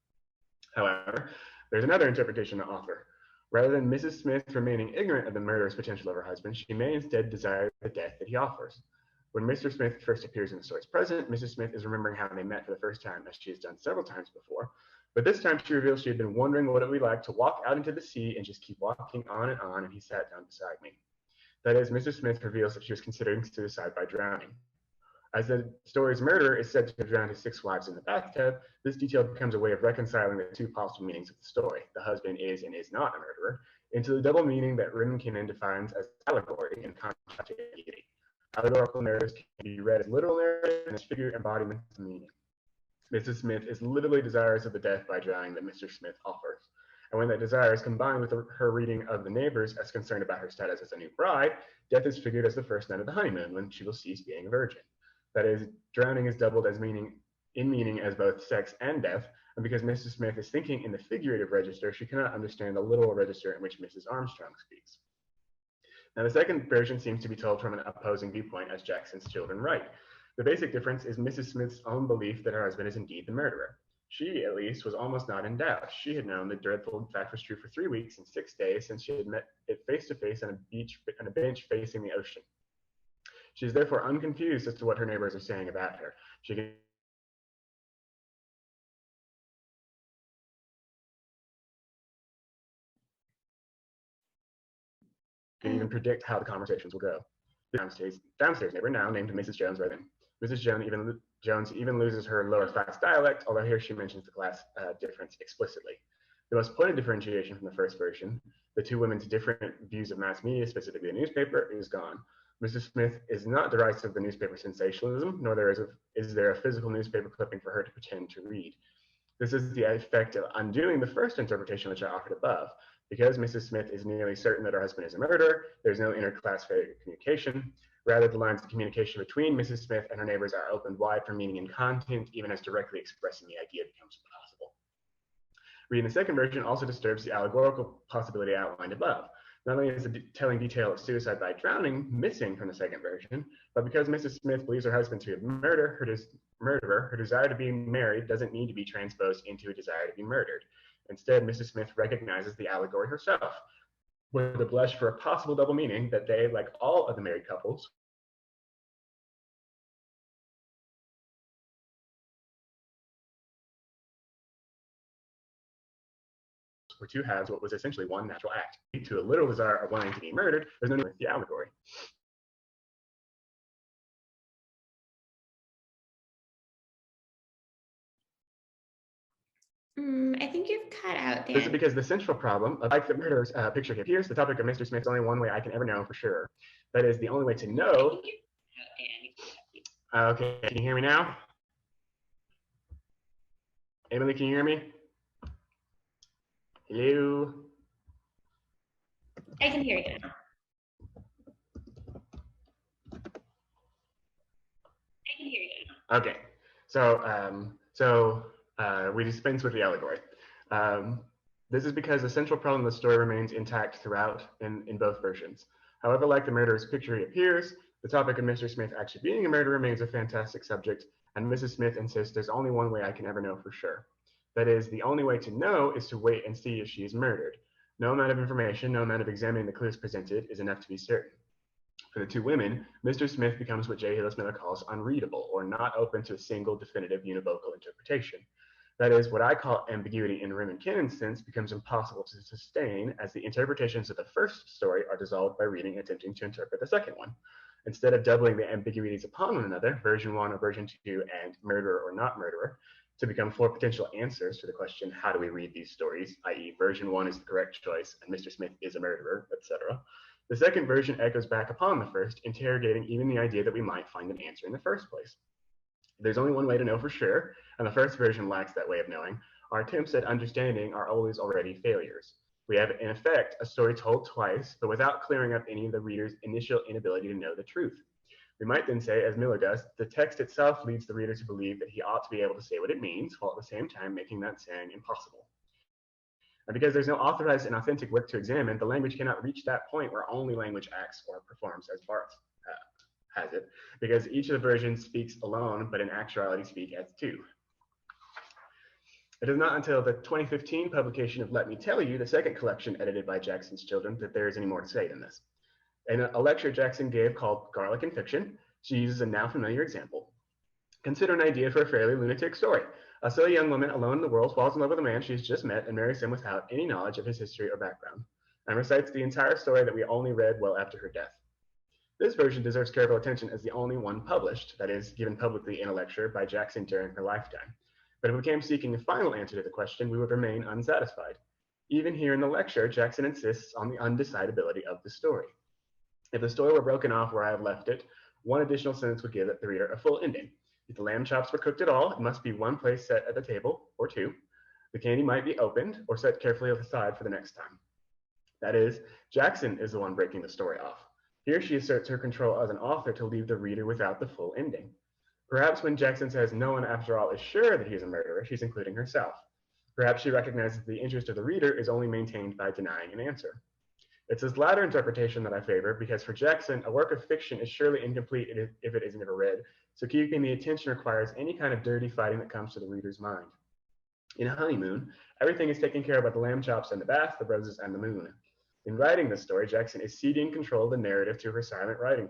However, there's another interpretation to offer. Rather than Mrs. Smith remaining ignorant of the murderous potential of her husband, she may instead desire the death that he offers. When Mr. Smith first appears in the story's present, Mrs. Smith is remembering how they met for the first time, as she has done several times before. But this time she reveals she had been wondering what it would be like to walk out into the sea and just keep walking on, and he sat down beside me. That is, Mrs. Smith reveals that she was considering suicide by drowning. As the story's murderer is said to have drowned his 6 wives in the bathtub, this detail becomes a way of reconciling the two possible meanings of the story, the husband is and is not a murderer, into the double meaning that Rinkennen defines as allegory in contrast to deity. Allegorical narratives can be read as literal narratives and as figure embodiments of meaning. Mrs. Smith is literally desirous of the death by drowning that Mr. Smith offers. And when that desire is combined with her reading of the neighbors as concerned about her status as a new bride, death is figured as the first night of the honeymoon, when she will cease being a virgin. That is, drowning is doubled as meaning as both sex and death, and because Mrs. Smith is thinking in the figurative register, she cannot understand the literal register in which Mrs. Armstrong speaks. Now, the second version seems to be told from an opposing viewpoint, as Jackson's children write. The basic difference is Mrs. Smith's own belief that her husband is indeed the murderer. She, at least, was almost not in doubt. She had known the dreadful fact was true for 3 weeks and 6 days since she had met it face to face on a bench facing the ocean. She is therefore unconfused as to what her neighbors are saying about her. She can even predict how the conversations will go. The downstairs neighbor, now named Mrs. Jones by then. Mrs. Jones even loses her lower class dialect, although here she mentions the class difference explicitly. The most pointed differentiation from the first version, the two women's different views of mass media, specifically the newspaper, is gone. Mrs. Smith is not derisive of the newspaper sensationalism, nor is there a physical newspaper clipping for her to pretend to read. This is the effect of undoing the first interpretation which I offered above. Because Mrs. Smith is nearly certain that her husband is a murderer, there's no interclass communication. Rather, the lines of communication between Mrs. Smith and her neighbors are opened wide for meaning and content, even as directly expressing the idea becomes impossible. Reading the second version also disturbs the allegorical possibility outlined above. Not only is the telling detail of suicide by drowning missing from the second version, but because Mrs. Smith believes her husband to be a murderer, her desire to be married doesn't need to be transposed into a desire to be murdered. Instead, Mrs. Smith recognizes the allegory herself, with a blush for a possible double meaning that they, like all of the married couples, were two halves what was essentially one natural act. To a literal desire of wanting to be murdered, there's no need for the allegory. I think you've cut out, Dan. This is because the central problem, like the murderer's picture here appears, the topic of Mr. Smith's only one way I can ever know for sure. That is, the only way to know. Okay, can you hear me now? Emily, can you hear me? Hello? I can hear you now. I can hear you now. Okay, we dispense with the allegory. This is because the central problem of the story remains intact throughout in both versions. However, like the murderer's picture he appears, The topic of Mr. Smith actually being a murderer remains a fantastic subject, and Mrs. Smith insists there's only one way I can ever know for sure. That is, the only way to know is to wait and see if she is murdered. No amount of information, no amount of examining the clues presented is enough to be certain. For the two women, Mr. Smith becomes what J. Hillis Miller calls unreadable, or not open to a single definitive univocal interpretation. That is, what I call ambiguity in Riemann canon sense becomes impossible to sustain, as the interpretations of the first story are dissolved by reading and attempting to interpret the second one. Instead of doubling the ambiguities upon one another, version 1 or version 2 and murderer or not murderer, to become 4 potential answers to the question, how do we read these stories, i.e. version 1 is the correct choice and Mr. Smith is a murderer, etc. The second version echoes back upon the first, interrogating even the idea that we might find an answer in the first place. There's only one way to know for sure, and the first version lacks that way of knowing. Our attempts at understanding are always already failures. We have, in effect, a story told twice, but without clearing up any of the reader's initial inability to know the truth. We might then say, as Miller does, the text itself leads the reader to believe that he ought to be able to say what it means, while at the same time making that saying impossible. And because there's no authorized and authentic work to examine, the language cannot reach that point where only language acts or performs as Barth has it, because each of the versions speaks alone, but in actuality speak as two. It is not until the 2015 publication of Let Me Tell You, the second collection edited by Jackson's children, that there is any more to say than this. In a lecture Jackson gave called Garlic and Fiction, she uses a now familiar example. Consider an idea for a fairly lunatic story. A silly young woman alone in the world falls in love with a man she's just met and marries him without any knowledge of his history or background, and recites the entire story that we only read well after her death. This version deserves careful attention as the only one published, that is, given publicly in a lecture by Jackson during her lifetime. But if we came seeking a final answer to the question, we would remain unsatisfied. Even here in the lecture, Jackson insists on the undecidability of the story. If the story were broken off where I have left it, one additional sentence would give the reader a full ending. If the lamb chops were cooked at all, it must be one place set at the table, or two. The candy might be opened or set carefully aside for the next time. That is, Jackson is the one breaking the story off. Here she asserts her control as an author to leave the reader without the full ending. Perhaps when Jackson says no one after all is sure that he is a murderer, she's including herself. Perhaps she recognizes the interest of the reader is only maintained by denying an answer. It's this latter interpretation that I favor, because for Jackson, a work of fiction is surely incomplete if it isn't ever read, so keeping the attention requires any kind of dirty fighting that comes to the reader's mind. In Honeymoon, everything is taken care of by the lamb chops and the bath, the roses and the moon. In writing this story, Jackson is ceding control of the narrative to her silent writing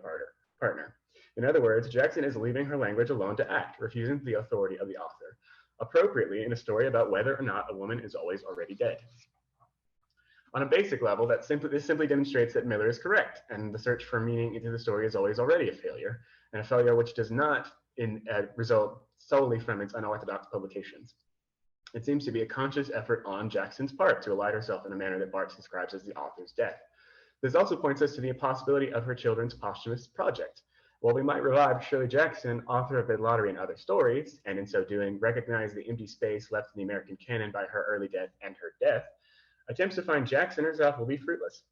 partner. In other words, Jackson is leaving her language alone to act, refusing the authority of the author, appropriately in a story about whether or not a woman is always already dead. On a basic level, this simply demonstrates that Miller is correct, and the search for meaning into the story is always already a failure, and a failure which does not result solely from its unorthodox publications. It seems to be a conscious effort on Jackson's part to ally herself in a manner that Barthes describes as the author's death. This also points us to the possibility of her children's posthumous project. While we might revive Shirley Jackson, author of Bed Lottery and Other Stories, and in so doing recognize the empty space left in the American canon by her early death and her death, attempts to find Jackson herself will be fruitless.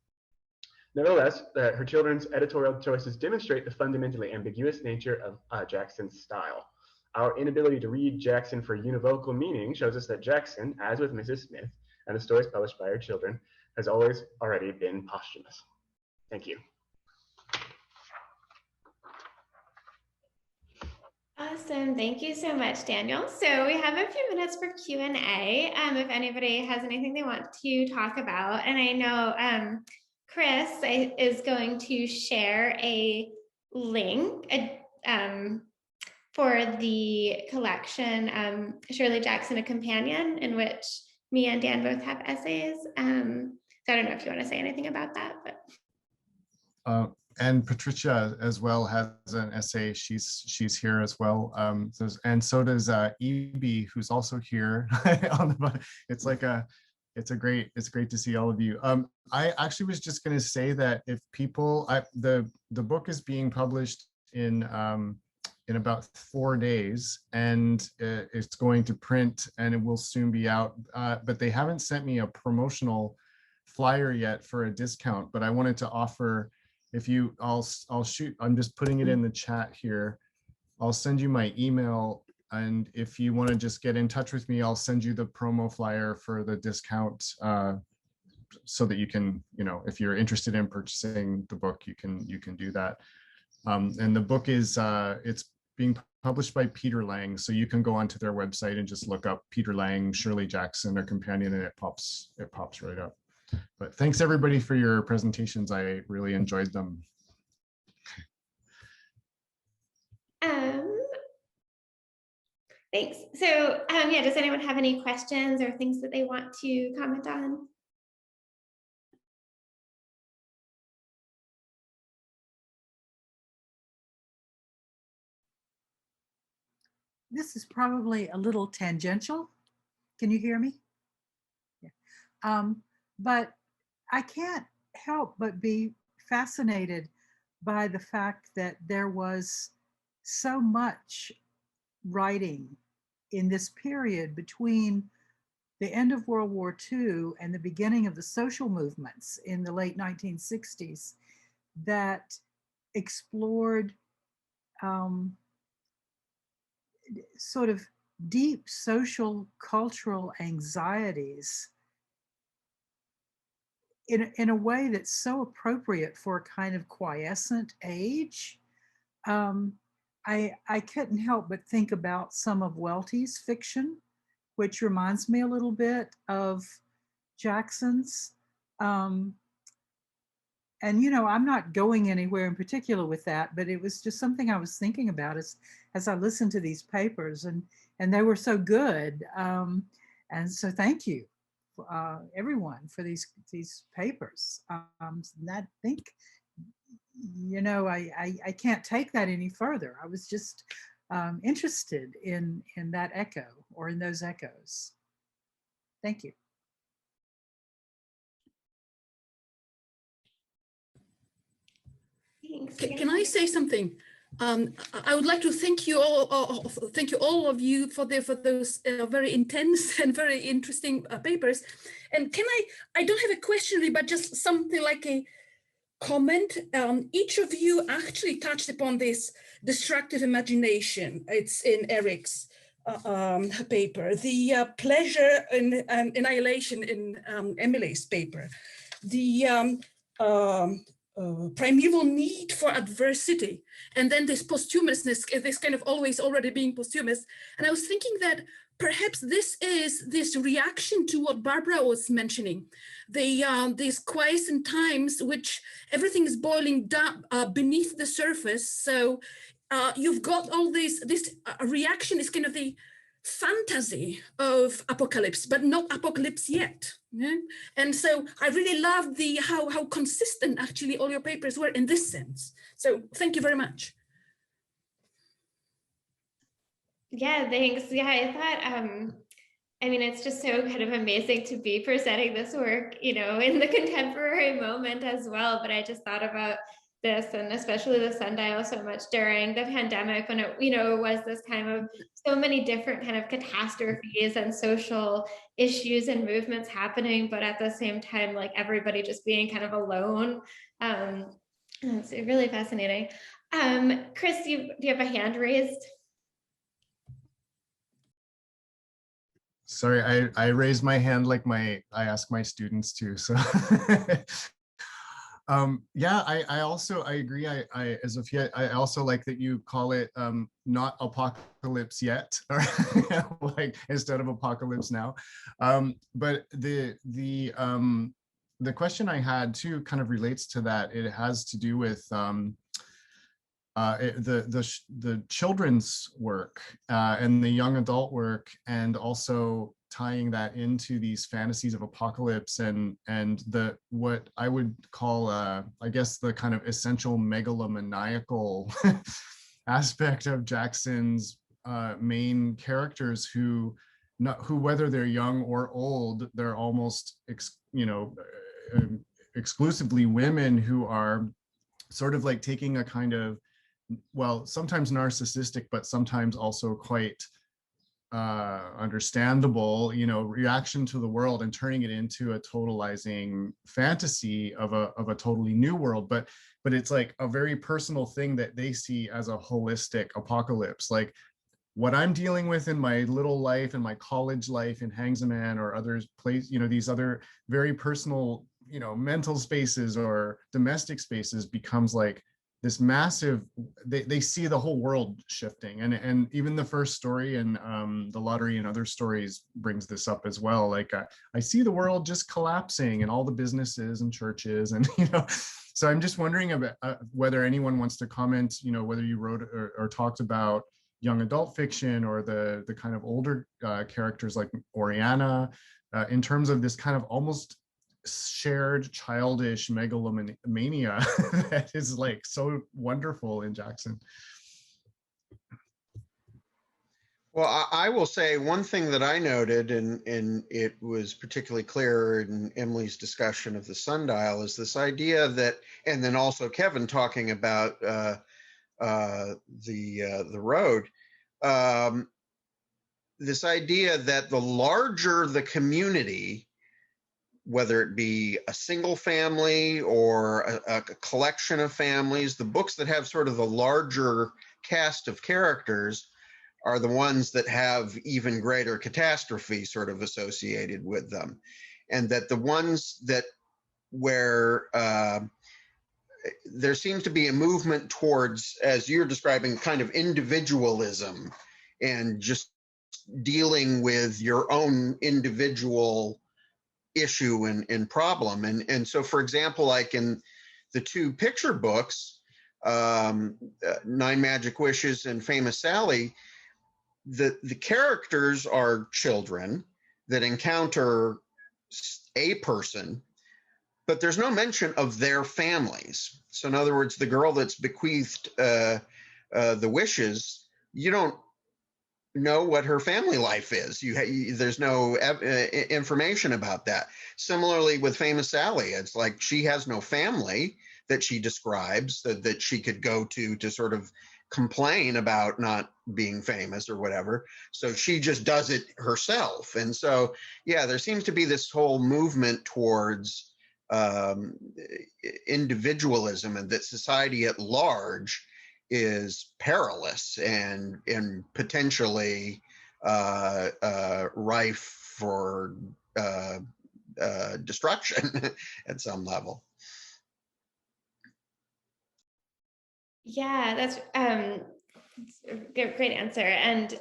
Nevertheless, her children's editorial choices demonstrate the fundamentally ambiguous nature of Jackson's style. Our inability to read Jackson for univocal meaning shows us that Jackson, as with Mrs. Smith and the stories published by her children, has always already been posthumous. Thank you. Awesome. Thank you so much, Daniel. So we have a few minutes for Q&A if anybody has anything they want to talk about. And I know Chris is going to share a link for the collection, Shirley Jackson, A Companion, in which me and Dan both have essays. So I don't know if you want to say anything about that. But. And Patricia as well has an essay. She's here as well. And so does Evie, who's also here. It's great to see all of you. I actually was just going to say that if people, the book is being published in about 4 days, and it's going to print and it will soon be out. But they haven't sent me a promotional flyer yet for a discount. But I wanted to offer. I'll shoot, I'm just putting it in the chat here. I'll send you my email, and if you want to just get in touch with me, I'll send you the promo flyer for the discount, so that you can, if you're interested in purchasing the book, you can do that. And the book is, it's being published by Peter Lang. So you can go onto their website and just look up Peter Lang, Shirley Jackson, or companion, and it pops right up. But thanks everybody for your presentations. I really enjoyed them. Thanks. So yeah, does anyone have any questions or things that they want to comment on? This is probably a little tangential. Can you hear me? Yeah. But I can't help but be fascinated by the fact that there was so much writing in this period between the end of World War II and the beginning of the social movements in the late 1960s that explored sort of deep social cultural anxieties in a way that's so appropriate for a kind of quiescent age. I couldn't help but think about some of Welty's fiction, which reminds me a little bit of Jackson's. And I'm not going anywhere in particular with that, but it was just something I was thinking about as I listened to these papers, and they were so good. And so thank you, everyone, for these papers. And I think, I can't take that any further. I was just interested in that echo, or in those echoes. Thank you. Thanks. Can I say something? I would like to thank you all of you for those very intense and very interesting papers. And I don't have a question really, but just something like a comment. Each of you actually touched upon this destructive imagination. It's in Eric's paper, the pleasure and annihilation in Emily's paper, the primeval need for adversity, and then this posthumousness, this kind of always already being posthumous. And I was thinking that perhaps this is this reaction to what Barbara was mentioning, these quiescent times which everything is boiling down beneath the surface. So you've got all this reaction is kind of the fantasy of apocalypse, but not apocalypse yet. Yeah? And so I really loved how consistent actually all your papers were in this sense. So thank you very much. Yeah, thanks. Yeah, I thought, I mean, it's just so kind of amazing to be presenting this work, in the contemporary moment as well. But I just thought about this, and especially the Sundial, so much during the pandemic, when it was this kind of so many different kind of catastrophes and social issues and movements happening, but at the same time, like everybody just being kind of alone. It's really fascinating. Chris, do you have a hand raised? Sorry, I raised my hand like I ask my students to. So yeah, I agree. As of yet, I also like that you call it not apocalypse yet, or like instead of apocalypse now. But the question I had too kind of relates to that. It has to do with the children's work and the young adult work, and also tying that into these fantasies of apocalypse and what I would call I guess the kind of essential megalomaniacal aspect of Jackson's main characters, who whether they're young or old, they're almost exclusively women who are sort of like taking a kind of, well, sometimes narcissistic, but sometimes also quite understandable, reaction to the world, and turning it into a totalizing fantasy of a totally new world. But it's like a very personal thing that they see as a holistic apocalypse. Like what I'm dealing with in my little life, in my college life in Hangsaman or others place, these other very personal, mental spaces or domestic spaces becomes like this massive, they see the whole world shifting, and even the first story in The Lottery and Other Stories brings this up as well. Like I see the world just collapsing and all the businesses and churches, and so I'm just wondering about whether anyone wants to comment, whether you wrote or talked about young adult fiction or the kind of older characters like Oriana, in terms of this kind of almost shared childish megalomania that is like so wonderful in Jackson. Well, I will say one thing that I noted, and it was particularly clear in Emily's discussion of the Sundial, is this idea that, and then also Kevin talking about the road, this idea that the larger the community, whether it be a single family or a collection of families, the books that have sort of the larger cast of characters are the ones that have even greater catastrophe sort of associated with them. And that the ones that where there seems to be a movement towards, as you're describing, kind of individualism and just dealing with your own individual issue and problem. And so, for example, like in the two picture books, Nine Magic Wishes and Famous Sally, the characters are children that encounter a person, but there's no mention of their families. So in other words, the girl that's bequeathed the wishes, you don't know what her family life is. There's no information about that. Similarly with Famous Sally, it's like she has no family that she describes that she could go to sort of complain about not being famous or whatever. So she just does it herself. And so, yeah, there seems to be this whole movement towards individualism, and that society at large is perilous and potentially rife for destruction at some level. Yeah, that's a great answer. And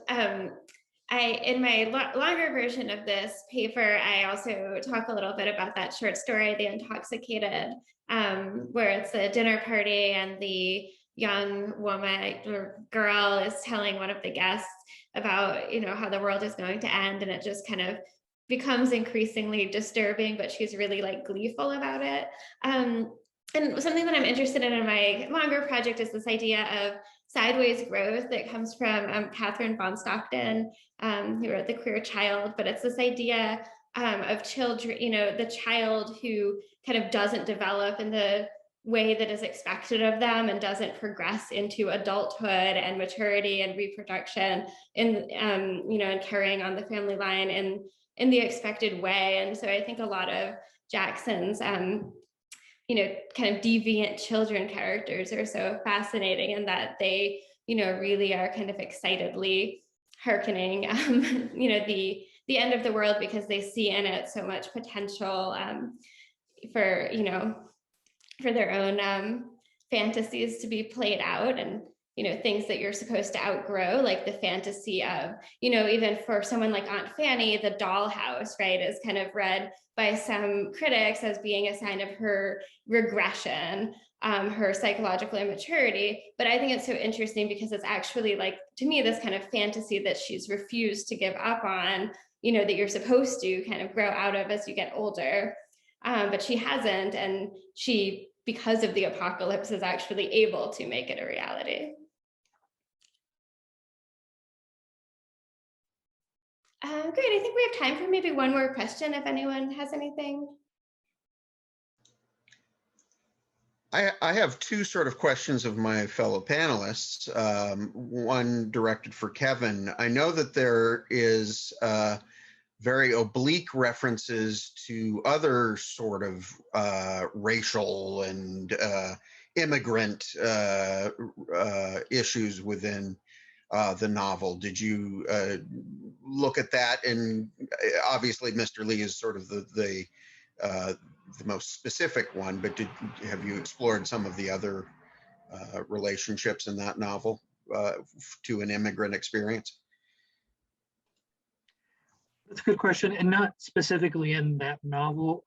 in my longer version of this paper, I also talk a little bit about that short story, The Intoxicated, where it's a dinner party and the young woman or girl is telling one of the guests about, how the world is going to end, and it just kind of becomes increasingly disturbing, but she's really like gleeful about it. And something that I'm interested in my longer project is this idea of sideways growth that comes from Catherine von Stockton, who wrote The Queer Child. But it's this idea of children, the child who kind of doesn't develop in the way that is expected of them and doesn't progress into adulthood and maturity and reproduction and carrying on the family line in the expected way. And so I think a lot of Jackson's kind of deviant children characters are so fascinating, in that they, really are kind of excitedly hearkening, the end of the world, because they see in it so much potential for their own fantasies to be played out, and things that you're supposed to outgrow, like the fantasy of, even for someone like Aunt Fanny, the dollhouse, right, is kind of read by some critics as being a sign of her regression, her psychological immaturity. But I think it's so interesting because it's actually, like, to me, this kind of fantasy that she's refused to give up on, that you're supposed to kind of grow out of as you get older. But she hasn't, and she, because of the apocalypse, is actually able to make it a reality. Great, I think we have time for maybe one more question if anyone has anything. I have two sort of questions of my fellow panelists, one directed for Kevin. I know that there is very oblique references to other sort of racial and immigrant issues within the novel. Did you look at that? And obviously Mr. Lee is sort of the most specific one, but have you explored some of the other relationships in that novel to an immigrant experience? That's a good question, and not specifically in that novel,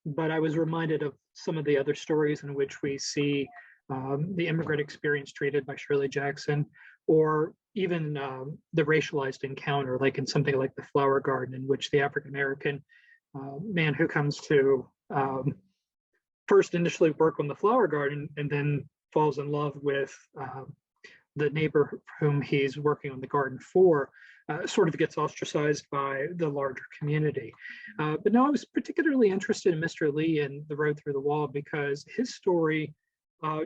but I was reminded of some of the other stories in which we see the immigrant experience treated by Shirley Jackson, or even the racialized encounter, like in something like The Flower Garden, in which the African American man who comes to first initially work on the flower garden and then falls in love with the neighbor whom he's working on the garden for, sort of gets ostracized by the larger community. But no, I was particularly interested in Mr. Lee and The Road Through the Wall because his story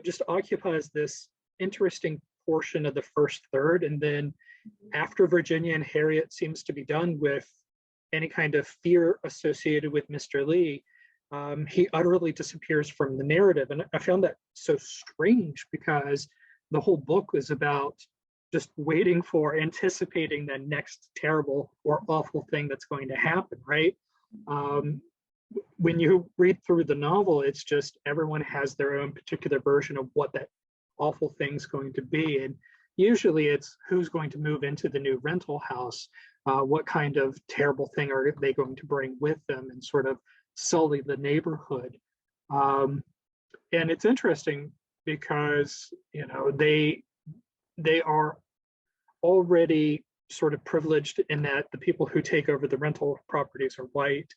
just occupies this interesting portion of the first third. And then after Virginia and Harriet seems to be done with any kind of fear associated with Mr. Lee, he utterly disappears from the narrative. And I found that so strange because the whole book was about just waiting for, anticipating the next terrible or awful thing that's going to happen, right? When you read through the novel, it's just everyone has their own particular version of what that awful thing's going to be. And usually it's who's going to move into the new rental house, what kind of terrible thing are they going to bring with them and sort of sully the neighborhood. And it's interesting because, you know, they are already sort of privileged in that the people who take over the rental properties are white,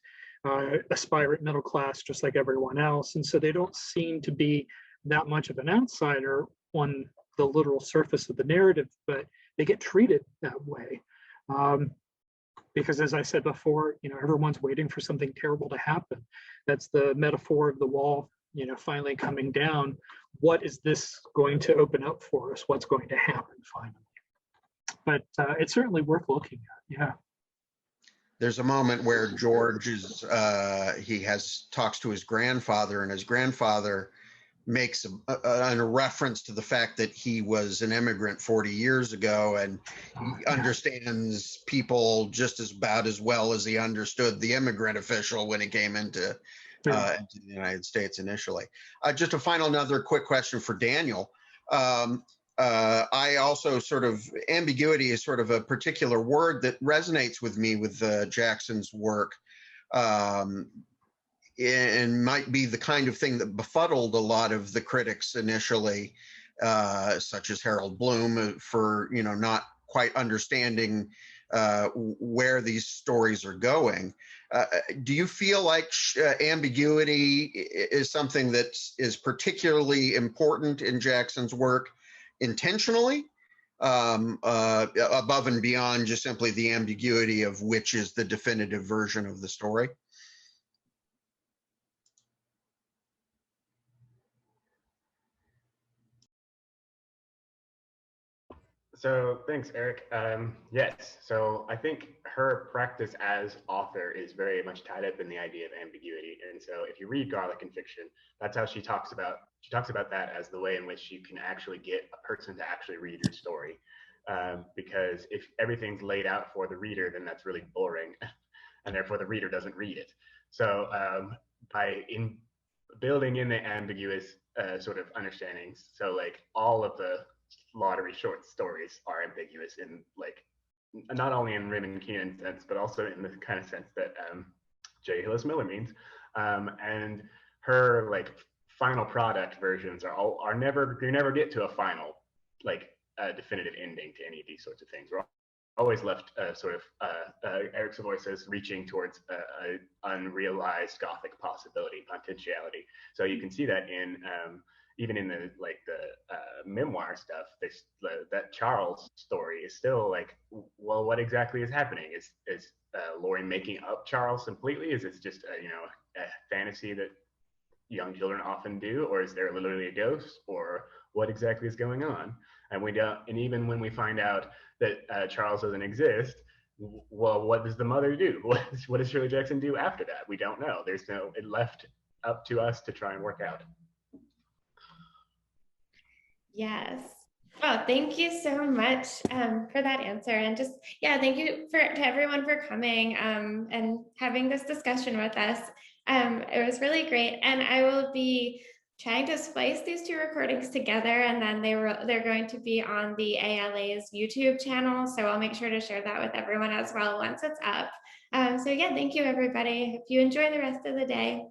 aspirant middle class, just like everyone else. And so they don't seem to be that much of an outsider on the literal surface of the narrative, but they get treated that way. Because as I said before, you know, everyone's waiting for something terrible to happen. That's the metaphor of the wall, you know, finally coming down. What is this going to open up for us? What's going to happen finally? But it's certainly worth looking at, yeah. There's a moment where George is, talks to his grandfather, and his grandfather makes a reference to the fact that he was an immigrant 40 years ago, and he understands people just about as well as he understood the immigrant official when he came into the United States initially. Just another quick question for Daniel. I also ambiguity is sort of a particular word that resonates with me with Jackson's work. And might be the kind of thing that befuddled a lot of the critics initially, such as Harold Bloom, for not quite understanding where these stories are going. Do you feel like ambiguity is something that is particularly important in Jackson's work intentionally, above and beyond just simply the ambiguity of which is the definitive version of the story? So thanks, Eric. Yes, so I think her practice as author is very much tied up in the idea of ambiguity. And so if you read Garlic and Fiction, that's how she talks about that as the way in which you can actually get a person to actually read your story. Because if everything's laid out for the reader, then that's really boring, and therefore the reader doesn't read it. So by building in the ambiguous sort of understandings, so like all of the lottery short stories are ambiguous in like not only in Raymond Keenan sense, but also in the kind of sense that J. Hillis Miller means. And her like final product versions are never, you never get to a final like definitive ending to any of these sorts of things. We're always left Eric Savoy says, reaching towards unrealized Gothic possibility, potentiality. So you can see that in even in the memoir stuff, that Charles story is still like, well, what exactly is happening? Is Laurie making up Charles completely? Is it just a fantasy that young children often do, or is there literally a ghost, or what exactly is going on? And we don't. And even when we find out that Charles doesn't exist, well, what does the mother do? What does Shirley Jackson do after that? We don't know. It left up to us to try and work out. Yes. Well, thank you so much for that answer. And just, thank you to everyone for coming and having this discussion with us. It was really great. And I will be trying to splice these two recordings together, and then they're going to be on the ALA's YouTube channel. So I'll make sure to share that with everyone as well once it's up. So yeah, thank you everybody. If you enjoy the rest of the day.